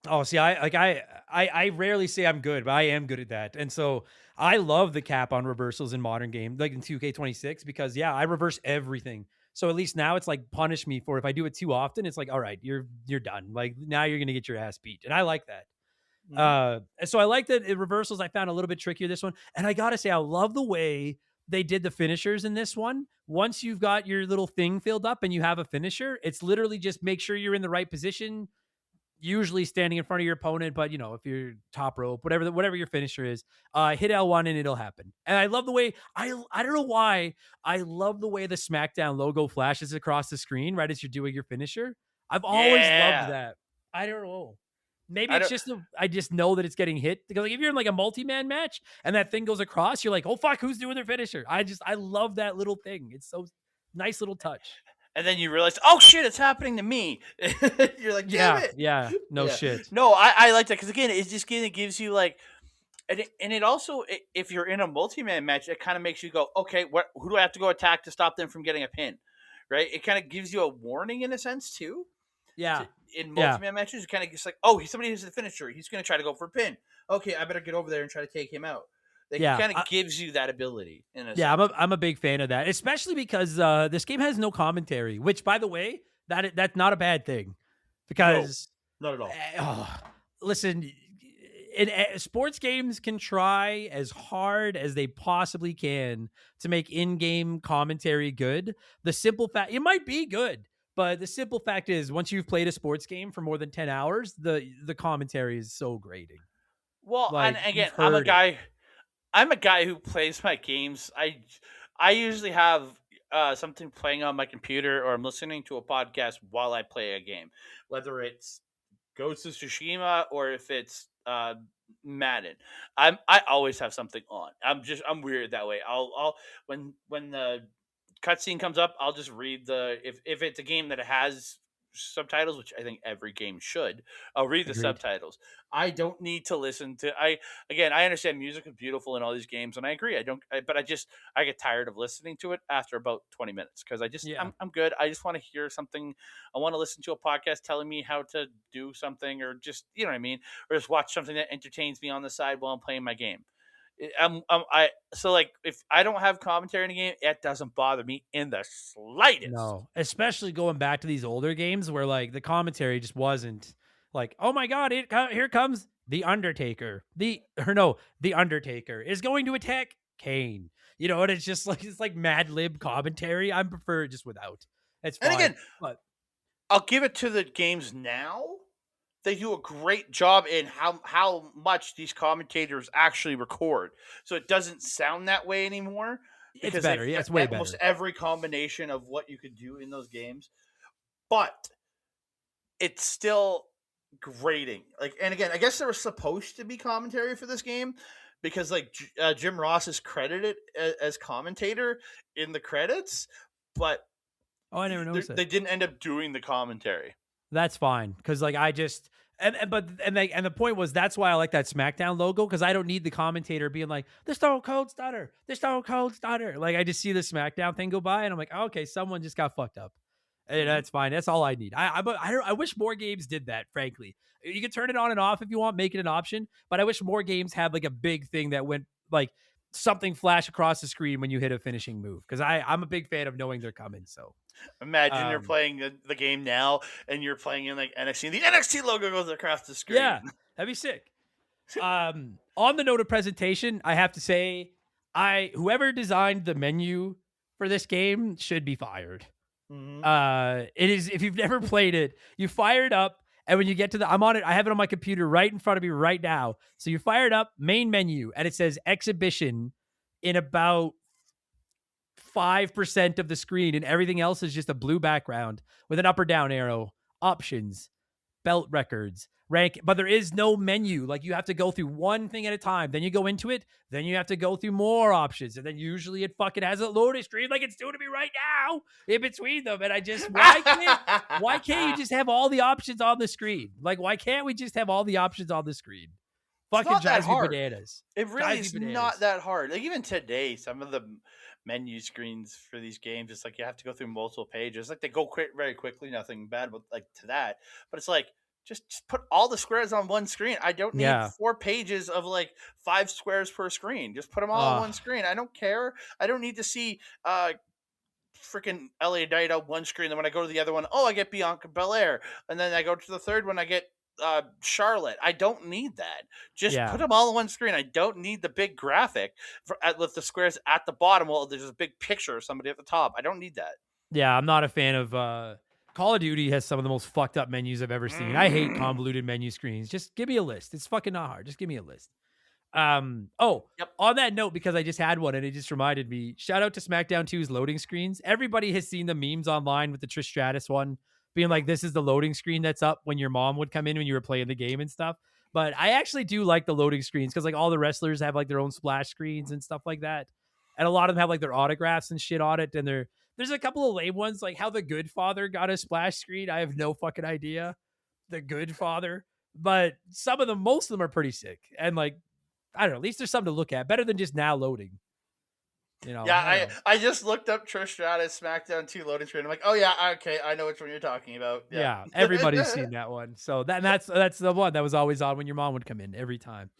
Oh, see, I rarely say I'm good, but I am good at that. And so I love the cap on reversals in modern game, like in 2K26, because I reverse everything. So at least now it's like punish me for if I do it too often. It's like, all right, you're done. Like now you're gonna get your ass beat, and I like that. And so I like that in reversals. I found a little bit trickier this one, and I gotta say I love the way they did the finishers in this one. Once you've got your little thing filled up and you have a finisher, it's literally just make sure you're in the right position. Usually standing in front of your opponent, but if you're top rope, whatever your finisher is, hit L1 and it'll happen. And I love the way I don't know why I love the way the SmackDown logo flashes across the screen right as you're doing your finisher. I've always loved that. I don't know. Maybe it's just I just know that it's getting hit because like if you're in like a multi-man match and that thing goes across, you're like, oh fuck, who's doing their finisher? I love that little thing. It's so nice little touch. And then you realize, oh shit, it's happening to me. You're like, damn it. Yeah, no shit. No, I like that because again, it just kind of gives you like, and it also, if you're in a multi-man match, it kind of makes you go, okay, who do I have to go attack to stop them from getting a pin, right? It kind of gives you a warning in a sense too. Yeah. In multi-man matches, it kind of just like, oh, somebody has the finisher. He's going to try to go for a pin. Okay, I better get over there and try to take him out. It kind of gives you that ability. I'm a big fan of that, especially because this game has no commentary. Which, by the way, that's not a bad thing, because not at all. Listen, sports games can try as hard as they possibly can to make in-game commentary good. The simple fact, it might be good, but the simple fact is, once you've played a sports game for more than 10 hours, the commentary is so grating. Well, like, and again, I'm a guy who plays my games. I usually have something playing on my computer, or I'm listening to a podcast while I play a game, whether it's Ghost of Tsushima or if it's Madden. I always have something on. I'm weird that way. I'll when the cutscene comes up, I'll just read if it's a game that has subtitles, which I think every game should, I'll read the subtitles. I don't need to listen to I understand music is beautiful in all these games, and I agree. But I get tired of listening to it after about 20 minutes because I'm good. I just want to hear something. I want to listen to a podcast telling me how to do something, or just, you know what I mean, or just watch something that entertains me on the side while I'm playing my game. So like if I don't have commentary in a game, it doesn't bother me in the slightest. No, especially going back to these older games where like the commentary just wasn't like, oh my god, here comes the Undertaker. The Undertaker is going to attack Kane. And it's just like Mad Lib commentary. I prefer it just without. It's fine. And again, but I'll give it to the games now. They do a great job in how much these commentators actually record, so it doesn't sound that way anymore. It's better. Yeah, it's way better. Almost every combination of what you could do in those games, but it's still grating. Like, and again, I guess there was supposed to be commentary for this game because like Jim Ross is credited as commentator in the credits, but I never noticed that. They didn't end up doing the commentary. That's fine, because like I just and the point was, that's why I like that SmackDown logo, because I don't need the commentator being like the Stone Cold Stunner. Like I just see the SmackDown thing go by and I'm like, oh, okay, someone just got fucked up, and that's fine. That's all I need. I wish more games did that. Frankly, you can turn it on and off if you want, make it an option, but I wish more games had like a big thing that went like something flash across the screen when you hit a finishing move, because I'm a big fan of knowing they're coming. So imagine you're playing the game now and you're playing in like NXT, and the NXT logo goes across the screen. Yeah, that'd be sick. On the note of presentation, I have to say, whoever designed the menu for this game should be fired. Mm-hmm. It is, if you've never played it, you fire it up, and when you get to I'm on it, I have it on my computer right in front of me right now. So you fire it up, main menu, and it says exhibition in about 5% of the screen, and everything else is just a blue background with an up or down arrow, options, belt records, rank, but there is no menu. Like you have to go through one thing at a time. Then you go into it, then you have to go through more options, and then usually it fucking has a loading screen like it's doing to me right now in between them. And I just, why can't you just have all the options on the screen? Like, why can't we just have all the options on the screen? Fucking drives me bananas. It really is not that hard. Like even today, some of the menu screens for these games, it's like you have to go through multiple pages. Like they go very quickly. Nothing bad about like to that, but it's like just put all the squares on one screen. I don't need 4 pages of like 5 squares per screen. Just put them all on one screen. I don't care. I don't need to see freaking LA Knight on one screen. Then when I go to the other one, oh, I get Bianca Belair. And then I go to the third one, I get Charlotte. I don't need that. Just put them all on one screen. I don't need the big graphic with the squares at the bottom. Well, there's a big picture of somebody at the top. I don't need that. Yeah, I'm not a fan of Call of Duty has some of the most fucked up menus I've ever seen. I hate convoluted menu screens. Just give me a list. It's fucking not hard. Just give me a list. On that note, because I just had one and it just reminded me, shout out to SmackDown 2's loading screens. Everybody has seen the memes online with the Trish Stratus one being like, this is the loading screen that's up when your mom would come in when you were playing the game and stuff. But I actually do like the loading screens because like all the wrestlers have like their own splash screens and stuff like that. And a lot of them have like their autographs and shit on it. And there's a couple of lame ones, like how the Good Father got a splash screen. I have no fucking idea. The Good Father. But most of them are pretty sick. And like, I don't know, at least there's something to look at. Better than just now loading. You know? Yeah, I just looked up Trish Stratus SmackDown 2 loading screen. I'm like, oh yeah, okay, I know which one you're talking about. Yeah, everybody's seen that one. So that's the one that was always on when your mom would come in every time.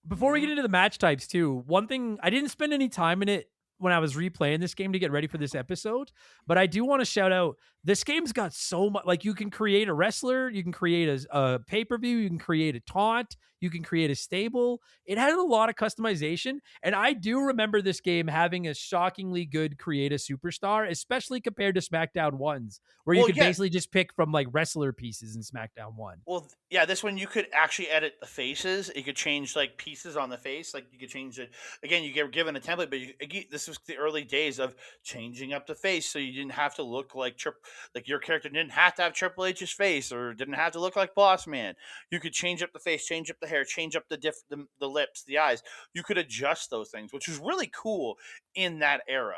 Before we get into the match types too, one thing, I didn't spend any time in it when I was replaying this game to get ready for this episode, but I do want to shout out, this game's got so much, like you can create a wrestler, you can create a pay-per-view, you can create a taunt, you can create a stable. It had a lot of customization, and I do remember this game having a shockingly good create a superstar, especially compared to SmackDown 1's, where you could basically just pick from like wrestler pieces in SmackDown 1. Well, yeah, this one you could actually edit the faces. You could change like pieces on the face. Like you could change it. Again, you get given a template, but this was the early days of changing up the face, so you didn't have to look like your character didn't have to have Triple H's face or didn't have to look like Boss Man. You could change up the face, change up the hair, change up the lips, the eyes. You could adjust those things, which was really cool in that era.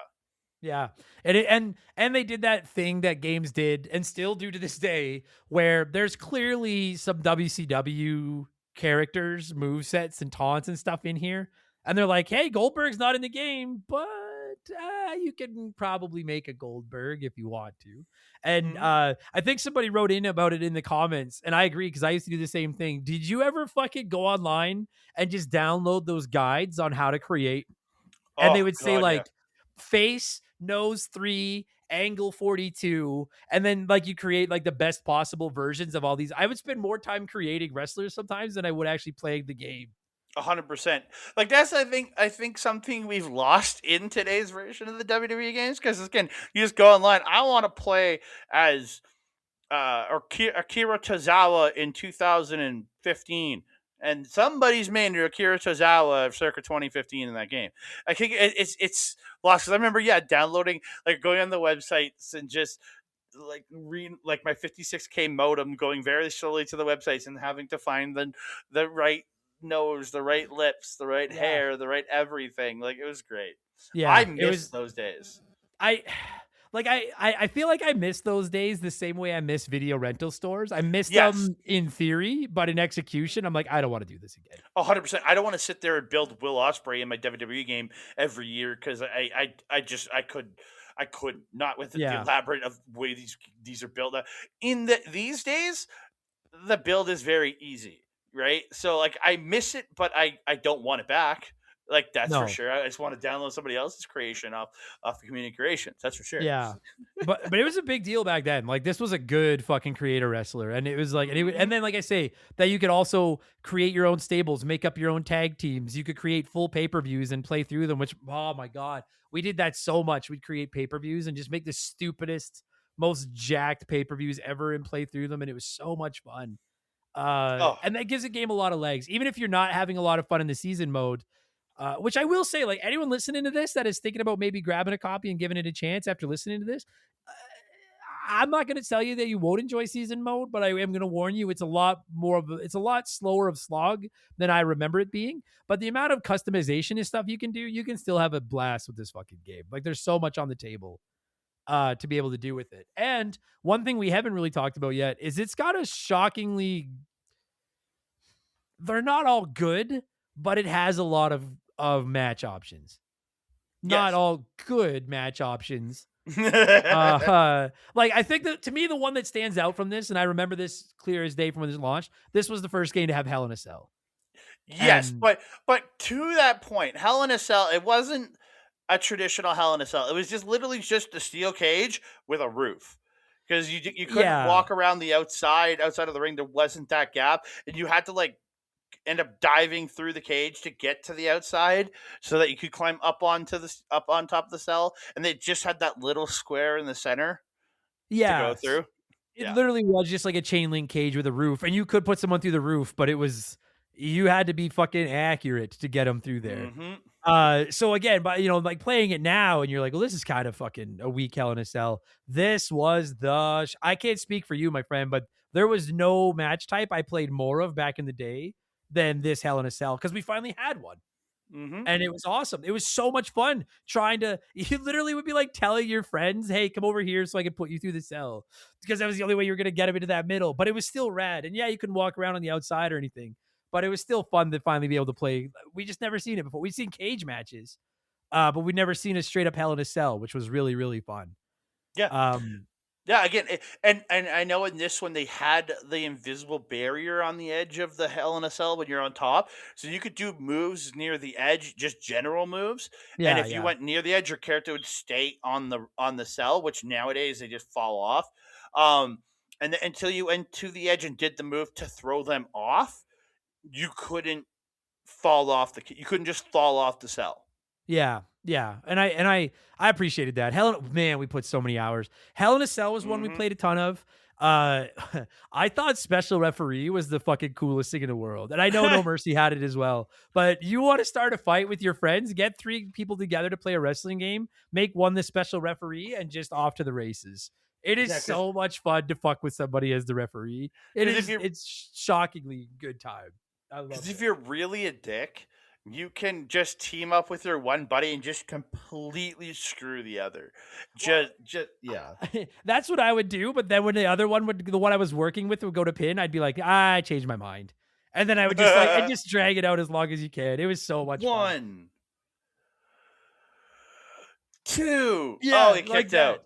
Yeah. And they did that thing that games did and still do to this day, where there's clearly some WCW characters, movesets, and taunts and stuff in here. And they're like, hey, Goldberg's not in the game, but you can probably make a Goldberg if you want to. And I think somebody wrote in about it in the comments, and I agree because I used to do the same thing. Did you ever fucking go online and just download those guides on how to create? And they would say like face, nose 3, angle 42, and then like you create like the best possible versions of all these. I would spend more time creating wrestlers sometimes than I would actually playing the game. 100%. Like that's I think something we've lost in today's version of the WWE games, because again, you just go online. I want to play as Akira Tozawa in 2015. And somebody's made Akira Tozawa circa 2015 in that game. I think it's lost, because I remember downloading, like going on the websites and just like reading like my 56K modem, going very slowly to the websites and having to find the right nose, the right lips, the right hair, the right everything. Like it was great. Yeah, I miss those days. I feel like I miss those days the same way I miss video rental stores. I miss them in theory, but in execution, I'm like, I don't want to do this again. 100%. I don't want to sit there and build Will Ospreay in my WWE game every year, because I could not with the elaborate of way these are built. These days, the build is very easy, right? So like I miss it, but I don't want it back. Like that's for sure. I just want to download somebody else's creation off the community creations. That's for sure. Yeah, but it was a big deal back then. Like this was a good fucking creator wrestler, and it was like, and then like I say that you could also create your own stables, make up your own tag teams. You could create full pay-per-views and play through them. Which, oh my god, we did that so much. We'd create pay-per-views and just make the stupidest, most jacked pay-per-views ever and play through them, and it was so much fun. And that gives a game a lot of legs, even if you're not having a lot of fun in the season mode. Which I will say, like anyone listening to this that is thinking about maybe grabbing a copy and giving it a chance after listening to this, I'm not going to tell you that you won't enjoy season mode, but I am going to warn you, it's a lot slower of slog than I remember it being. But the amount of customization and stuff you can do, you can still have a blast with this fucking game. Like there's so much on the table to be able to do with it. And one thing we haven't really talked about yet is it's got a shockingly, they're not all good, but it has a lot of match options. Not all good match options. Like I think that to me, the one that stands out from this, and I remember this clear as day from when this launched, this was the first game to have Hell in a Cell. Yes, but to that point, Hell in a Cell, it wasn't a traditional Hell in a Cell. It was just literally just a steel cage with a roof. Because you couldn't walk around the outside of the ring. There wasn't that gap. And you had to like end up diving through the cage to get to the outside so that you could climb up on top of the cell. And they just had that little square in the center to go through. It literally was just like a chain link cage with a roof, and you could put someone through the roof, but you had to be fucking accurate to get them through there. So again, but like playing it now, and you're like, well, this is kind of fucking a weak Hell in a Cell. This was I can't speak for you, my friend, but there was no match type I played more of back in the day than this Hell in a Cell, because we finally had one. And it was awesome. It was so much fun you literally would be like telling your friends, hey, come over here so I can put you through the cell, because that was the only way you were going to get them into that middle. But it was still rad. And yeah, you couldn't walk around on the outside or anything, but it was still fun to finally be able to play. We just never seen it before. We've seen cage matches, but we've never seen a straight up Hell in a Cell, which was really, really fun. Yeah. Yeah, again, and I know in this one they had the invisible barrier on the edge of the Hell in a Cell when you're on top, so you could do moves near the edge, just general moves. And if you went near the edge, your character would stay on the cell, which nowadays they just fall off. And until you went to the edge and did the move to throw them off, you couldn't you couldn't just fall off the cell. Yeah. And I appreciated that. We put so many hours. Hell in a Cell was one we played a ton of. I thought Special Referee was the fucking coolest thing in the world. And I know No Mercy had it as well. But you want to start a fight with your friends, get 3 people together to play a wrestling game, make one the Special Referee, and just off to the races. It is so much fun to fuck with somebody as the referee. It's shockingly good time. I love it. Because if you're really a dick, you can just team up with your one buddy and just completely screw the other. That's what I would do. But then when the other one the one I was working with would go to pin, I'd be like, I changed my mind. And then I would just just drag it out as long as you can. It was so much fun. 1, 2. Yeah, he kicked out.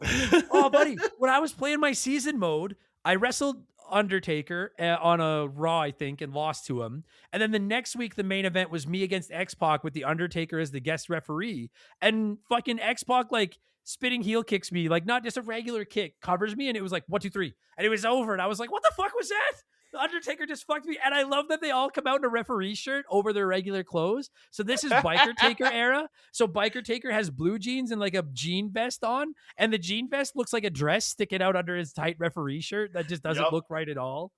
Oh, buddy. When I was playing my season mode, I wrestled Undertaker on a Raw, I think, and lost to him. And then the next week, the main event was me against X-Pac with the Undertaker as the guest referee. And fucking X-Pac, like, spitting heel kicks me, like, not just a regular kick, covers me, and it was like 1, 2, 3. And it was over. And I was like, what the fuck was that? The Undertaker just fucked me. And I love that they all come out in a referee shirt over their regular clothes. So this is Biker Taker era. So Biker Taker has blue jeans and like a jean vest on. And the jean vest looks like a dress sticking out under his tight referee shirt. That just doesn't look right at all.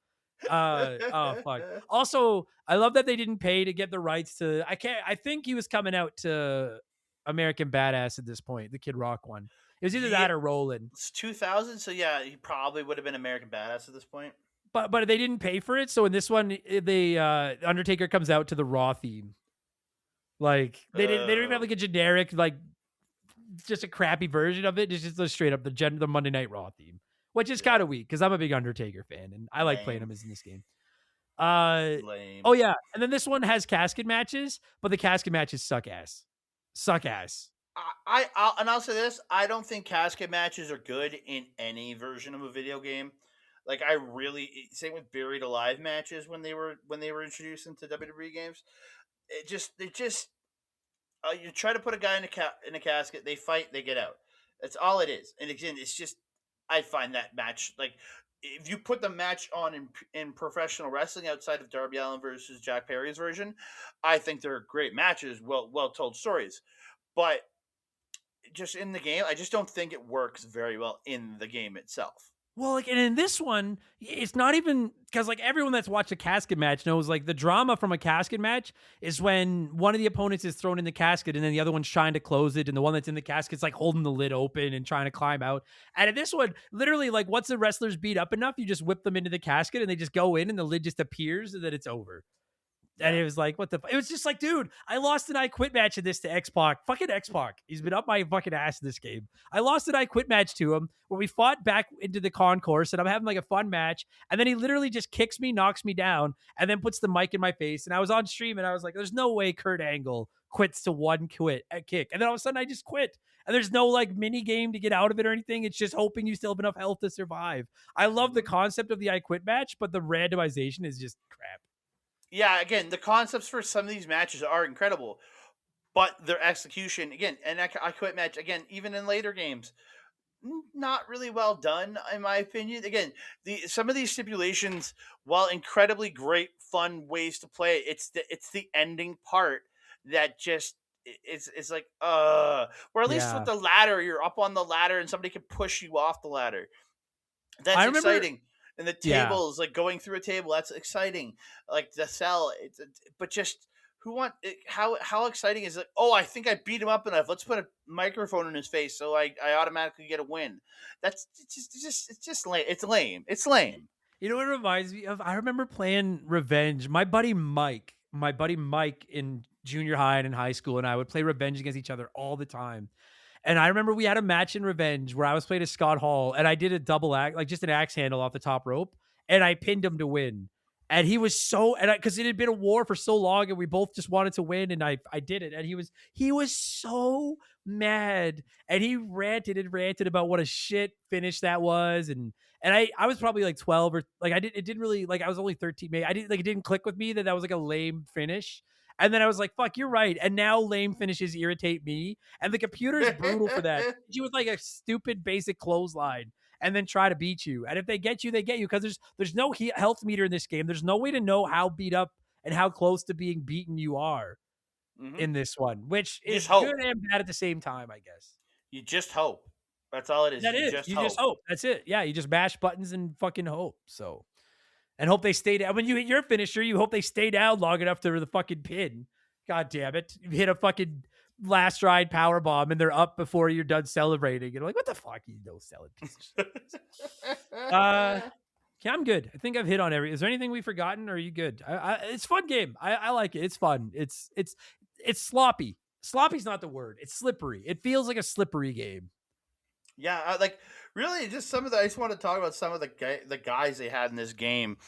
Oh, fuck. Also, I love that they didn't pay to get the rights to... I think he was coming out to American Badass at this point, the Kid Rock one. It was either that or Roland. It's 2000, so yeah, he probably would have been American Badass at this point. But they didn't pay for it, so in this one, the Undertaker comes out to the Raw theme. Like they don't even have like a generic, like just a crappy version of it. It's just a straight up the Monday Night Raw theme, which is kind of weak because I'm a big Undertaker fan and I like playing him as in this game. Lame. Oh yeah, and then this one has casket matches, but the casket matches suck ass. I'll say this: I don't think casket matches are good in any version of a video game. Like same with Buried Alive matches when they were introduced into WWE games. You try to put a guy in a casket, they fight, they get out. That's all it is. And again, it's just I find that match like if you put the match on in professional wrestling outside of Darby Allin versus Jack Perry's version, I think they're great matches, well told stories. But just in the game, I just don't think it works very well in the game itself. Well, like, and in this one, it's not even because like everyone that's watched a casket match knows like the drama from a casket match is when one of the opponents is thrown in the casket and then the other one's trying to close it. And the one that's in the casket's like holding the lid open and trying to climb out. And in this one, literally like once the wrestlers beat up enough, you just whip them into the casket and they just go in and the lid just appears and then it's over. And it was like, what the... It was just like, dude, I lost an I Quit match in this to X-Pac. Fucking X-Pac. He's been up my fucking ass in this game. I lost an I Quit match to him where we fought back into the concourse and I'm having like a fun match. And then he literally just kicks me, knocks me down, and then puts the mic in my face. And I was on stream and I was like, there's no way Kurt Angle quits to one kick. And then all of a sudden I just quit. And there's no like mini game to get out of it or anything. It's just hoping you still have enough health to survive. I love the concept of the I Quit match, but the randomization is just crap. Yeah, again, the concepts for some of these matches are incredible. but their execution again, and I quit match again, even in later games, not really well done in my opinion. Again, some of these stipulations, while incredibly great, fun ways to play, it's the ending part that just it's like or at least with the ladder, you're up on the ladder and somebody can push you off the ladder. That's exciting. And the tables, like going through a table, that's exciting. Like the cell, but just how exciting is it? Oh, I think I beat him up enough. Let's put a microphone in his face so I automatically get a win. That's it's just lame. It's lame. It's lame. You know what it reminds me of? I remember playing Revenge. My buddy Mike in junior high and in high school, and I would play Revenge against each other all the time. And I remember we had a match in Revenge where I was playing as Scott Hall, and I did a double axe, like just an axe handle off the top rope, and I pinned him to win. And he was because it had been a war for so long, and we both just wanted to win, and I did it. And he was so mad, and he ranted about what a shit finish that was, and I was probably like 12 or like it didn't really like I was only 13. Maybe it didn't click with me that was like a lame finish. And then I was like, fuck, you're right. And now lame finishes irritate me. And the computer's brutal for that. You with like a stupid basic clothesline and then try to beat you. And if they get you, they get you because there's no health meter in this game. There's no way to know how beat up and how close to being beaten you are in this one, which is good and bad at the same time, I guess. You just hope. That's all it is. You just hope. That's it. Yeah, you just mash buttons and fucking hope. So... and hope they stay down. When you hit your finisher, you hope they stay down long enough to the fucking pin. God damn it. You hit a fucking last ride power bomb and they're up before you're done celebrating. You're like, what the fuck? You know, selling pieces of shit. Yeah, I'm good. I think I've hit on every. Is there anything we've forgotten? Or are you good? It's a fun game. I like it. It's fun. It's sloppy. Sloppy's not the word. It's slippery. It feels like a slippery game. Yeah, like really, just some of the. I just want to talk about some of the guys they had in this game,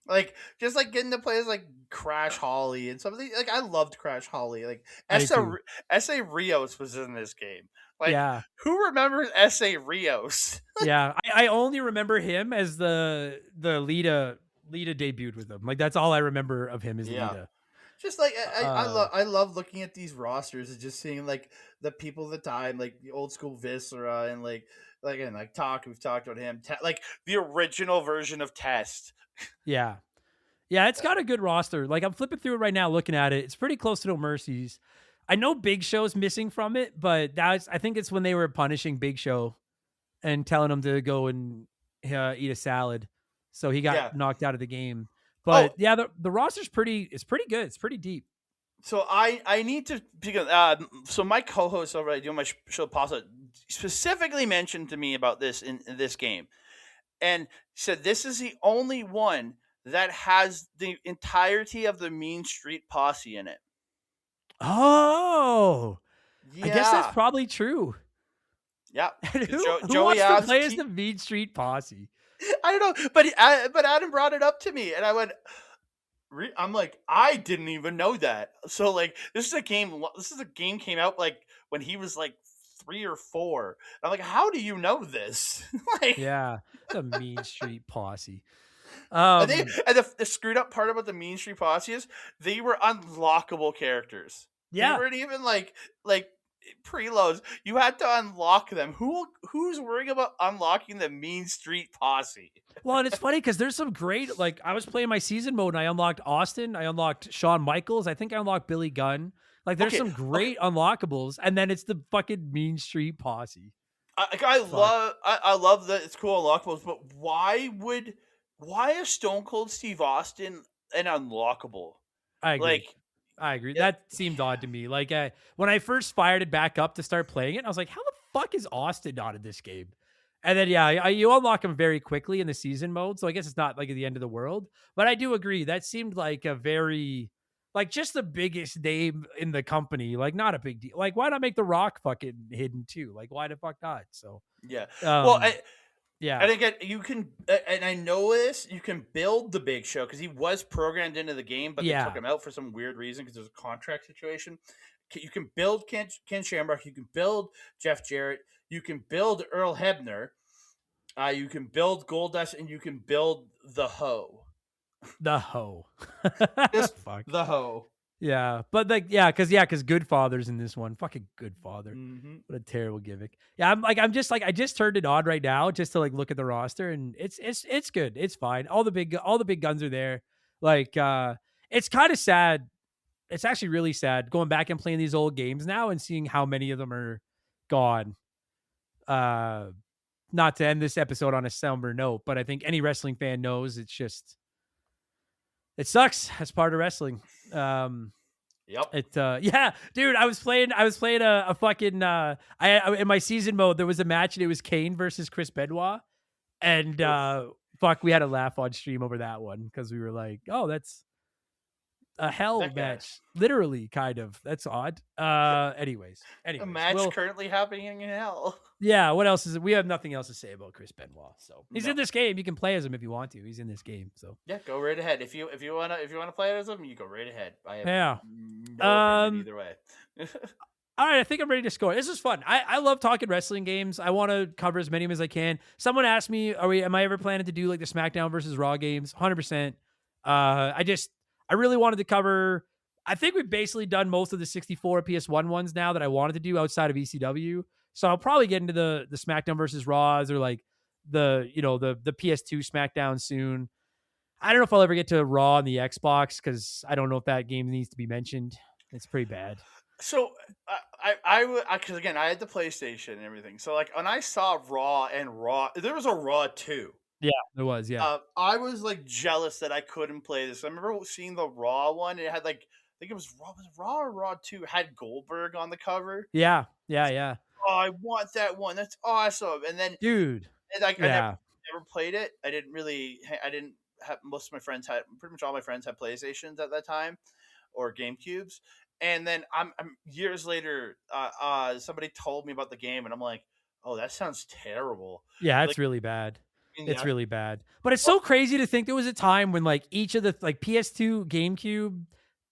like just like getting to play as like Crash Holly and some of the like. I loved Crash Holly. Like S.A. Rios was in this game. Like, who remembers S.A. Rios? Yeah, I only remember him as the Lita debuted with him. Like that's all I remember of him is Lita. Just like I love looking at these rosters and just seeing like the people of the time, like the old school Viscera and like we've talked about him, like the original version of Test. Yeah, it's got a good roster. Like I'm flipping through it right now, looking at it. It's pretty close to No Mercies. I know Big Show's missing from it, but I think it's when they were punishing Big Show and telling him to go and eat a salad, so he got knocked out of the game. But the roster's pretty good. It's pretty deep. So I need to so my co-host over at doing my show Pasta specifically mentioned to me about this in this game and said this is the only one that has the entirety of the Mean Street Posse in it. Oh, yeah. I guess that's probably true. Yeah. Who wants to play as the Mean Street Posse? I don't know, but Adam brought it up to me, and I went. I'm like, I didn't even know that. So like, this is a game came out like when he was like 3 or 4. And I'm like, how do you know this? Like, yeah, the Mean Street Posse. And the screwed up part about the Mean Street Posse is they were unlockable characters. Yeah, they weren't even like preloads. You had to unlock them. Who's worrying about unlocking the Mean Street Posse? Well, and it's funny because there's some great, like I was playing my season mode and I unlocked Austin, I unlocked Shawn Michaels, I think I unlocked Billy Gunn. Like there's some great unlockables, and then it's the fucking Mean Street Posse. I love that it's cool unlockables, but why is Stone Cold Steve Austin an unlockable? I agree. I agree. Yeah. That seemed odd to me. Like when I first fired it back up to start playing it, I was like, how the fuck is Austin not in this game? And then, you unlock him very quickly in the season mode. So I guess it's not like the end of the world, but I do agree. That seemed like a very, like just the biggest name in the company. Like not a big deal. Like why not make The Rock fucking hidden too? Like why the fuck not? So, yeah. Yeah. And again, you can, and I know this, you can build the Big Show because he was programmed into the game, but they took him out for some weird reason because there's a contract situation. You can build Ken Shamrock, you can build Jeff Jarrett, you can build Earl Hebner, you can build Goldust, and you can build the Hoe. The Hoe. Just fuck. The Hoe. Yeah, but like, because Goodfather's in this one. Fucking Goodfather. What a terrible gimmick. Yeah, I just turned it on right now just to like look at the roster, and it's good. It's fine. All the big guns are there. Like, it's kind of sad. It's actually really sad going back and playing these old games now and seeing how many of them are gone. Not to end this episode on a somber note, but I think any wrestling fan knows it sucks as part of wrestling. Yep. Yeah, dude, I was playing a fucking, I in my season mode, there was a match and it was Kane versus Chris Benoit. And, we had a laugh on stream over that one because we were like, oh, that's a hell match. Literally, kind of. That's odd. Anyways. A match currently happening in hell. Yeah, what else is it? We have nothing else to say about Chris Benoit. So he's in this game. You can play as him if you want to. He's in this game. So yeah, go right ahead. If you wanna play as him, you go right ahead. I have no opinion either way. All right, I think I'm ready to score. This is fun. I love talking wrestling games. I want to cover as many of them as I can. Someone asked me, am I ever planning to do like the SmackDown versus Raw games? 100%. I really wanted to cover. I think we've basically done most of the 64 PS1 ones now that I wanted to do outside of ECW. So I'll probably get into the SmackDown versus Raws or like the PS2 SmackDown soon. I don't know if I'll ever get to Raw on the Xbox because I don't know if that game needs to be mentioned. It's pretty bad. So because again, I had the PlayStation and everything. So like when I saw Raw, there was a Raw 2. Yeah, there was. Yeah, I was like jealous that I couldn't play this. I remember seeing the Raw one. It had like, I think it was Raw or Raw 2 had Goldberg on the cover. Yeah. Oh, I want that one. That's awesome. And then, dude, I never played it. I didn't have, most of my friends had, pretty much all my friends had PlayStations at that time or GameCubes. And then I'm years later, somebody told me about the game and I'm like, oh, that sounds terrible. Yeah, it's really bad. It's really bad. But it's so crazy to think there was a time when like each of the like PS2, GameCube,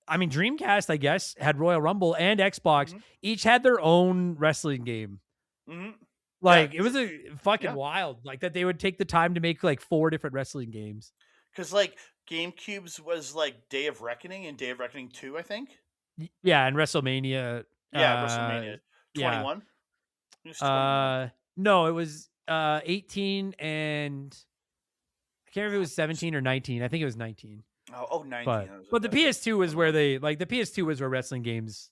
I mean Dreamcast, I guess, had Royal Rumble and Xbox, each had their own wrestling game. Like it was a fucking wild, like that they would take the time to make like 4 different wrestling games. Because like GameCube's was like Day of Reckoning and Day of Reckoning 2, I think. Yeah, and WrestleMania. Yeah, WrestleMania 21. No, it was 18 and I can't remember if it was 17 or 19. I think it was 19. Oh, 19. But the PS2 was where the PS2 was where wrestling games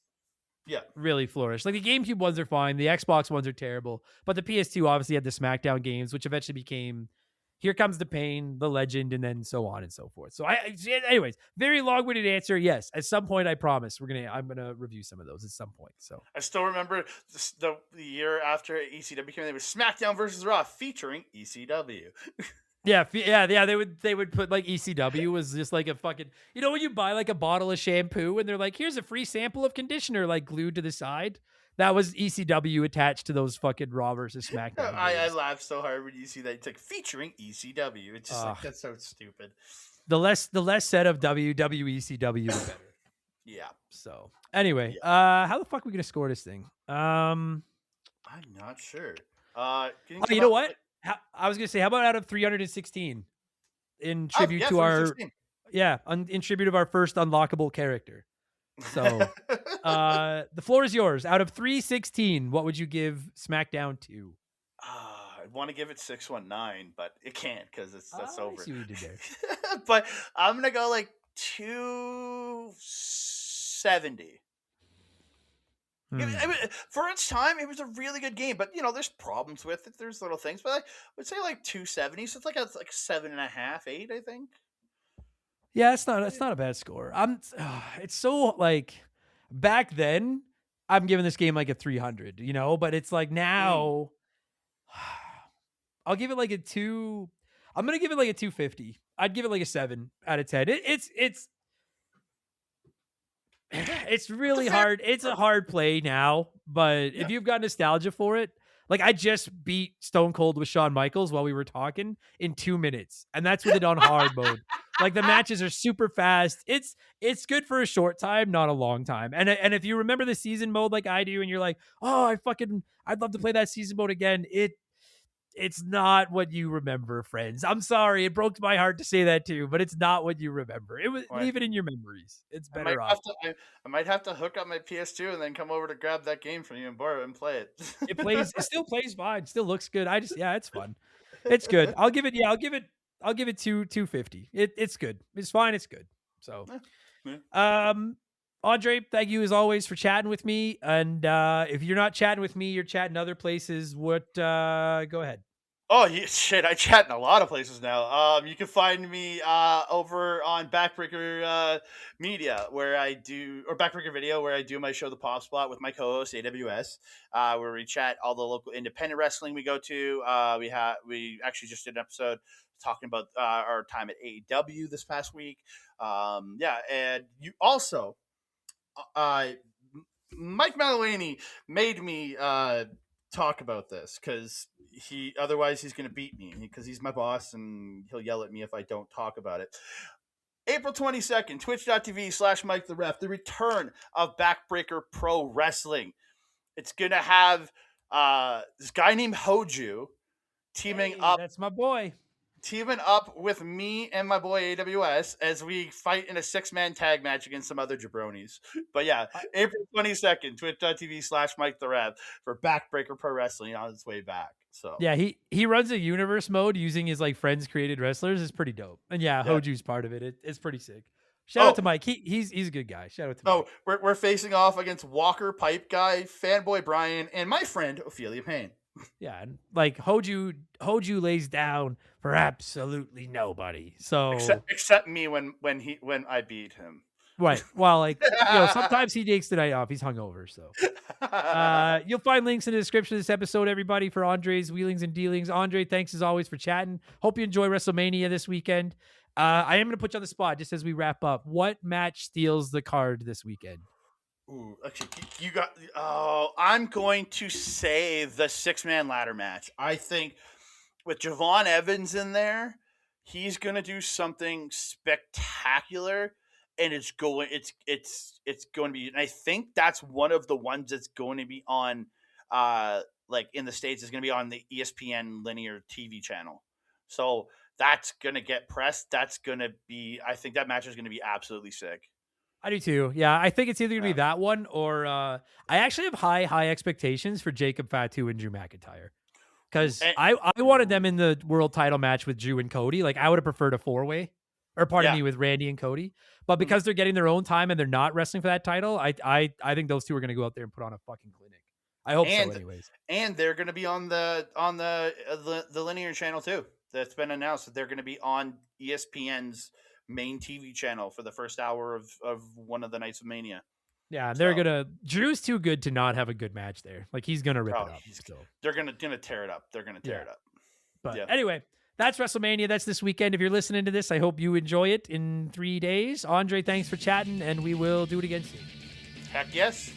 really flourished. Like the GameCube ones are fine. The Xbox ones are terrible. But the PS2 obviously had the SmackDown games, which eventually became Here Comes the Pain, The Legend, and then so on and so forth. So anyways, very long-winded answer. Yes, at some point, I promise I'm gonna review some of those at some point. So I still remember the year after ECW came in, there was SmackDown versus Raw featuring ECW. Yeah. They would put like ECW was just like a fucking, when you buy like a bottle of shampoo and they're like, here's a free sample of conditioner like glued to the side. That was ECW attached to those fucking Raw versus SmackDown. I laugh so hard when you see that it's like featuring ECW. It's just like that's so stupid. The less said of WWECW, the better. Yeah. So anyway, how the fuck are we gonna score this thing? I'm not sure. You know what? I was gonna say, how about out of 316 in tribute to our in tribute of our first unlockable character. So the floor is yours. Out of 316, what would you give SmackDown to? I want to give it 619, but it can't because that's over. I see what you did there. But I'm gonna go like 270. For its time, it was a really good game, but there's problems with it. There's little things, but I would say like 270. So it's like 7.5, 8, I think. Yeah, it's not a bad score. It's so like back then, I'm giving this game like a 300, but it's like now, I'll give it like a 2. I'm gonna give it like a 250. I'd give it like a 7 out of 10. It's really hard. It's a hard play now, but if you've got nostalgia for it, like I just beat Stone Cold with Shawn Michaels while we were talking in 2 minutes, and that's with it on hard mode. Like the matches are super fast. It's good for a short time, not a long time. And if you remember the season mode like I do, and you're like, oh, I'd love to play that season mode again. it's not what you remember, friends. I'm sorry. It broke my heart to say that too, but it's not what you remember. Leave it in your memories. It's better off. I might have to hook up my PS2 and then come over to grab that game from you and borrow it and play it. It still plays fine. Still looks good. It's fun. It's good. I'll give it 250. It's good. It's fine. It's good. So, Andre, thank you as always for chatting with me. And if you're not chatting with me, you're chatting other places. Go ahead. Oh, shit. I chat in a lot of places now. You can find me over on Backbreaker Media, or Backbreaker Video, where I do my show, The Pop Spot, with my co-host, AWS, where we chat all the local independent wrestling we go to. We actually just did an episode talking about our time at AEW this past week. And you also, Mike Malawany made me talk about this because otherwise he's going to beat me because he's my boss and he'll yell at me if I don't talk about it. April 22nd, twitch.tv/Mike the Ref, the return of Backbreaker Pro Wrestling. It's going to have this guy named Hoju teaming up. That's my boy. Teaming up with me and my boy AWS as we fight in a 6-man tag match against some other jabronis. But yeah, April 22nd, twitch.tv/Mike the Rev for Backbreaker Pro Wrestling on its way back. So yeah, he runs a universe mode using his like friends created wrestlers. It's pretty dope. And yeah, Hoju's part of it. It's pretty sick. Shout out to Mike. He's a good guy. Shout out to Mike. We're facing off against Walker Pipe Guy, Fanboy Brian, and my friend Ophelia Payne. Yeah, and like Hoju lays down for absolutely nobody. So except me when I beat him. Right. Well, like sometimes he takes the night off. He's hungover. So you'll find links in the description of this episode, everybody, for Andre's wheelings and dealings. Andre, thanks as always for chatting. Hope you enjoy WrestleMania this weekend. I am going to put you on the spot just as we wrap up. What match steals the card this weekend? Ooh, actually, I'm going to say the 6-man ladder match. I think with Javon Evans in there, he's going to do something spectacular, and it's going to be. And I think that's one of the ones that's going to be on, like in the States, is going to be on the ESPN linear TV channel. So that's going to get pressed. I think that match is going to be absolutely sick. I do too. Yeah, I think it's either going to be that one or I actually have high expectations for Jacob Fatu and Drew McIntyre because I wanted them in the world title match with Drew and Cody. Like I would have preferred a 4-way or pardon me with Randy and Cody. But because they're getting their own time and they're not wrestling for that title, I think those two are going to go out there and put on a fucking clinic. I hope so anyways. And they're going to be on the linear channel too. That's been announced that they're going to be on ESPN's main TV channel for the first hour of one of the nights of Mania. Yeah, Drew's too good to not have a good match there. Like he's gonna rip it up. They're gonna tear it up. They're gonna tear it up. But anyway, that's WrestleMania. That's this weekend. If you're listening to this, I hope you enjoy it in 3 days. Andre, thanks for chatting, and we will do it again soon. Heck yes.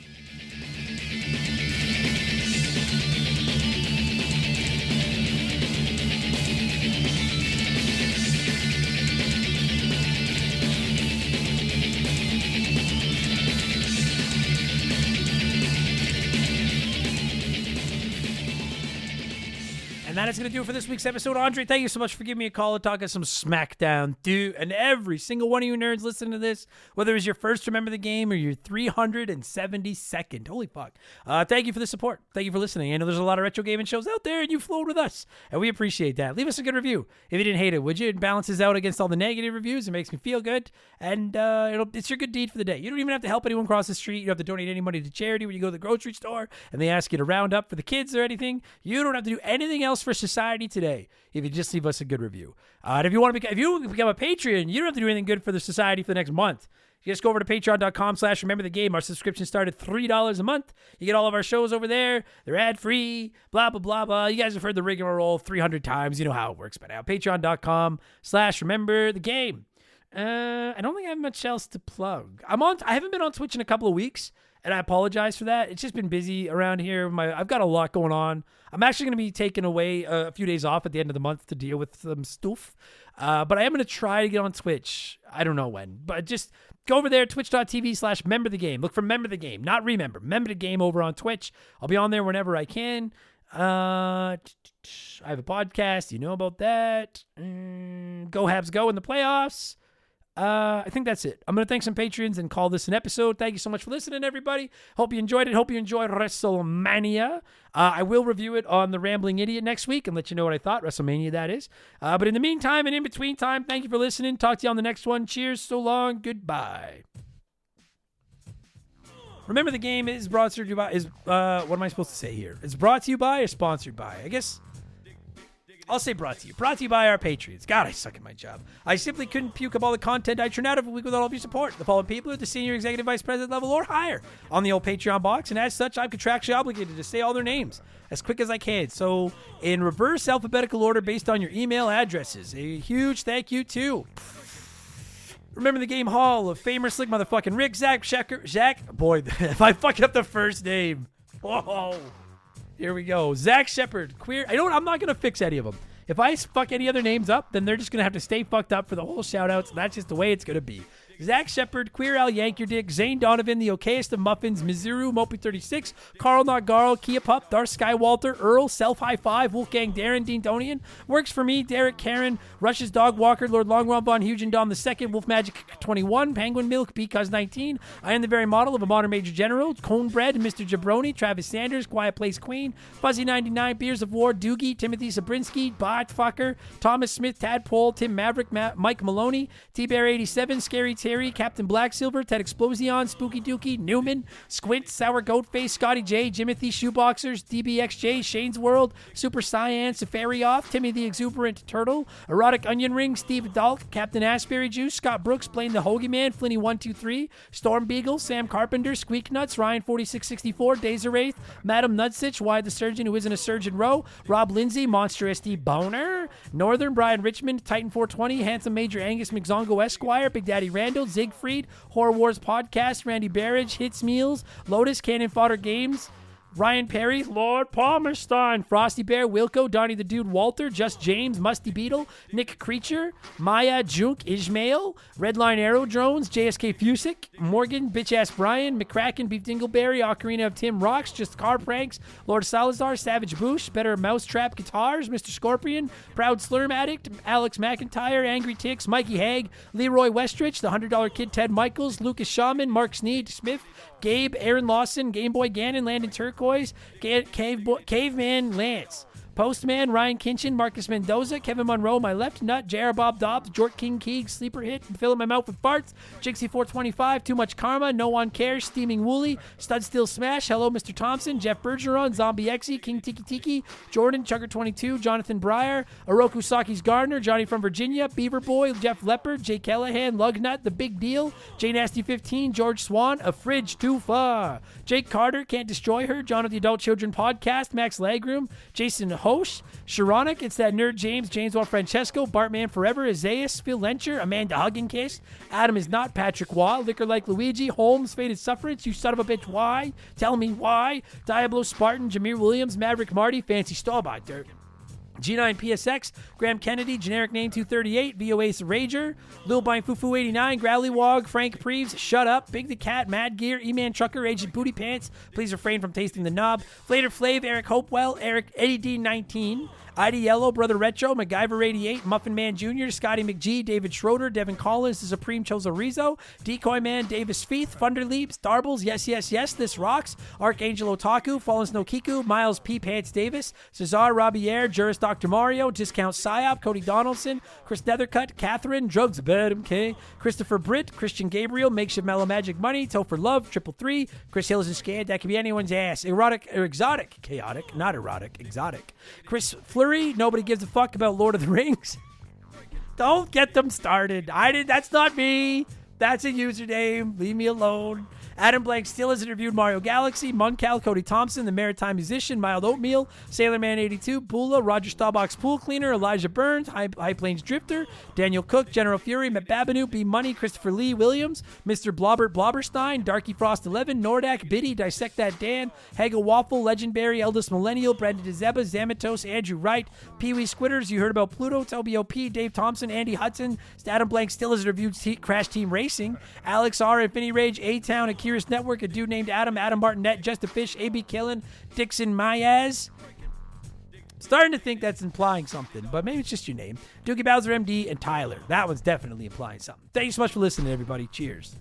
And that is going to do it for this week's episode. Andre, thank you so much for giving me a call and talking some SmackDown, dude. And every single one of you nerds listening to this, whether it's your first Remember the Game or your 372nd, holy fuck. Thank you for the support. Thank you for listening. I know there's a lot of retro gaming shows out there, and you flowed with us, and we appreciate that. Leave us a good review if you didn't hate it, would you? It balances out against all the negative reviews. It makes me feel good, and it's your good deed for the day. You don't even have to help anyone cross the street. You don't have to donate any money to charity when you go to the grocery store, and they ask you to round up for the kids or anything. You don't have to do anything else for society today if you just leave us a good review. And if you become a Patreon, you don't have to do anything good for the society for the next month. You just go over to patreon.com/remember the game. Our subscription started $3 a month. You get all of our shows over there. They're ad-free, blah, blah, blah, blah. You guys have heard the rigmarole 300 times. You know how it works by now. Patreon.com/remember the game. I don't think I have much else to plug. I haven't been on Twitch in a couple of weeks, and I apologize for that. It's just been busy around here. I've got a lot going on. I'm actually going to be taking away a few days off at the end of the month to deal with some stuff. But I am going to try to get on Twitch. I don't know when, but just go over there, twitch.tv/member the game. Look for Member the Game, not Remember. Member the Game over on Twitch. I'll be on there whenever I can. I have a podcast. You know about that. Go Habs Go in the playoffs. I think that's it. I'm going to thank some patrons and call this an episode. Thank you so much for listening, everybody. Hope you enjoyed it. Hope you enjoyed WrestleMania. I will review it on The Rambling Idiot next week and let you know what I thought. WrestleMania, that is. But in the meantime and in between time, thank you for listening. Talk to you on the next one. Cheers. So long. Goodbye. Remember, the game is brought to you by, what am I supposed to say here? It's brought to you by or sponsored by? I guess I'll say brought to you. Brought to you by our Patriots. God, I suck at my job. I simply couldn't puke up all the content I churn out of a week without all of your support. The following people are at the senior executive vice president level or higher on the old Patreon box, and as such, I'm contractually obligated to say all their names as quick as I can. So, in reverse alphabetical order based on your email addresses. A huge thank you to Remember the Game Hall of Famer, Slick Motherfucking Rick, Zach, boy, if I fuck up the first name. Whoa. Here we go. Zach Shepard, Queer. I'm not going to fix any of them. If I fuck any other names up, then they're just going to have to stay fucked up for the whole shout-outs. That's just the way it's going to be. Zach Shepard, Queer Al Yankerdick, Zane Donovan, The Okayest of Muffins, Mizuru, Mopey36, Carl Notgarl, Kia Pup, Darth Skywalter, Earl, Self High Five, Wolfgang Darren, Dean Donian, Works For Me, Derek Karen, Rush's Dog Walker, Lord Longron Von Hugendom II, Wolf Magic 21, Penguin Milk, Because 19, I Am the Very Model of a Modern Major General, Conebread, Mr. Jabroni, Travis Sanders, Quiet Place Queen, Fuzzy 99, Beers of War, Doogie, Timothy Sabrinsky, Botfucker, Thomas Smith, Tadpole, Tim Maverick, Mike Maloney, T-Bear 87, Scary Terry, Captain Black Silver, Ted Explosion, Spooky Dookie, Newman, Squint, Sour Goatface, Scotty J, Jimothy, Shoeboxers, DBXJ, Shane's World, Super Cyan, Safari Off, Timmy the Exuberant Turtle, Erotic Onion Ring, Steve Dalk, Captain Asbury Juice, Scott Brooks, playing the Hoagie Man, Flinny 123, Storm Beagle, Sam Carpenter, Squeak Nuts, Ryan 4664, Dazer Wraith, Madam Nutsitch, Why the Surgeon Who Isn't a Surgeon Row, Rob Lindsay, Monster SD Boner, Northern, Brian Richmond, Titan 420, Handsome Major Angus McZongo Esquire, Big Daddy Randall, Siegfried, Horror Wars Podcast, Randy Barrage, Hits Meals, Lotus, Cannon Fodder Games, Ryan Perry, Lord Palmerstein, Frosty Bear, Wilco, Donnie the Dude, Walter, Just James, Musty Beetle, Nick Creature, Maya, Junk, Ishmael, Redline Arrow Drones, JSK Fusick, Morgan, Bitch Ass Brian, McCracken, Beef Dingleberry, Ocarina of Tim Rocks, Just Car Pranks, Lord Salazar, Savage Boosh, Better Mousetrap Guitars, Mr. Scorpion, Proud Slurm Addict, Alex McIntyre, Angry Ticks, Mikey Haig, Leroy Westrich, The $100 Kid Ted Michaels, Lucas Shaman, Mark Sneed, Smith, Gabe, Aaron Lawson, Game Boy Gannon, Landon Turquoise, Caveman Lance, Postman, Ryan Kinchin, Marcus Mendoza, Kevin Monroe, My Left Nut, J.R. Bob Dobbs, Jort King Keeg, Sleeper Hit, Filling My Mouth with Farts, Jixie425, Too Much Karma, No One Cares, Steaming Wooly, Stud Still Smash, Hello Mr. Thompson, Jeff Bergeron, Zombie Exy, King Tiki Tiki, Jordan, Chugger22, Jonathan Breyer, Oroku Saki's Gardner, Johnny from Virginia, Beaver Boy, Jeff Leopard, Jay Callahan, Lugnut, The Big Deal, J Nasty 15, George Swan, A Fridge Too Far, Jake Carter, Can't Destroy Her, John of the Adult Children Podcast, Max Lagroom, Jason Hosh, Sharonic, It's That Nerd James Wall Francesco, Bartman Forever, Isaias, Phil Lencher, Amanda Hugginkiss, Adam Is Not, Patrick Waugh, Liquor Like Luigi, Holmes, Faded Sufferance, You Son of a Bitch, Why? Tell Me Why, Diablo Spartan, Jameer Williams, Maverick Marty, Fancy Stallbot Dirt, G9 PSX, Graham Kennedy, Generic Name 238, VOA's Rager, Lil Bine Fufu 89, Growly Wog, Frank Preeves, Shut Up, Big the Cat, Mad Gear, E-Man Trucker, Agent Booty Pants, Please refrain from tasting the knob, Flater Flav, Eric Hopewell, Eddie D19, ID Yellow, Brother Retro, MacGyver 88, Muffin Man Jr., Scotty McGee, David Schroeder, Devin Collins, The Supreme Chozo Rizzo, Decoy Man, Davis Feith, Thunderleap, Starbles, Yes, This Rocks, Archangel Otaku, Fallen Snow Kiku, Miles P. Pants Davis, Cesar Rabier, Juris Dr. Mario, Discount Psyop, Cody Donaldson, Chris Nethercutt, Catherine, Drugs Bed MK, Christopher Britt, Christian Gabriel, Makeshift Mellow Magic Money, Topher Love, 333, Chris Hills and Scad, that could be anyone's ass, Erotic or Exotic, Chaotic, not erotic, exotic, Chris Fleury, Nobody Gives a Fuck About Lord of the Rings. Don't get them started. That's not me. That's a username. Leave me alone. Adam Blank still has interviewed Mario Galaxy, Muncal, Cody Thompson, The Maritime Musician, Mild Oatmeal, Sailorman 82, Bula, Roger Staubach's Pool Cleaner, Elijah Burns, High Plains Drifter, Daniel Cook, General Fury, Matt Babinu, B Money, Christopher Lee Williams, Mr. Blobbert Blobberstein, Darky Frost 11, Nordak, Biddy, Dissect That Dan, Hagel Waffle, Legendary, Eldest Millennial, Brandon DeZeba, Zamatos, Andrew Wright, Pee-wee Squitters, You Heard About Pluto, Toby O.P., Dave Thompson, Andy Hudson, Adam Blank still has interviewed Crash Team Racing, Alex R., Infinity Rage, A-Town, Akira's Network, a dude named Adam Martinet, Just a Fish, A.B. Killen, Dixon Mayaz, Starting to think that's implying something, but maybe it's just your name. Doogie Bowser MD and Tyler. That one's definitely implying something. Thank you so much for listening, everybody. Cheers.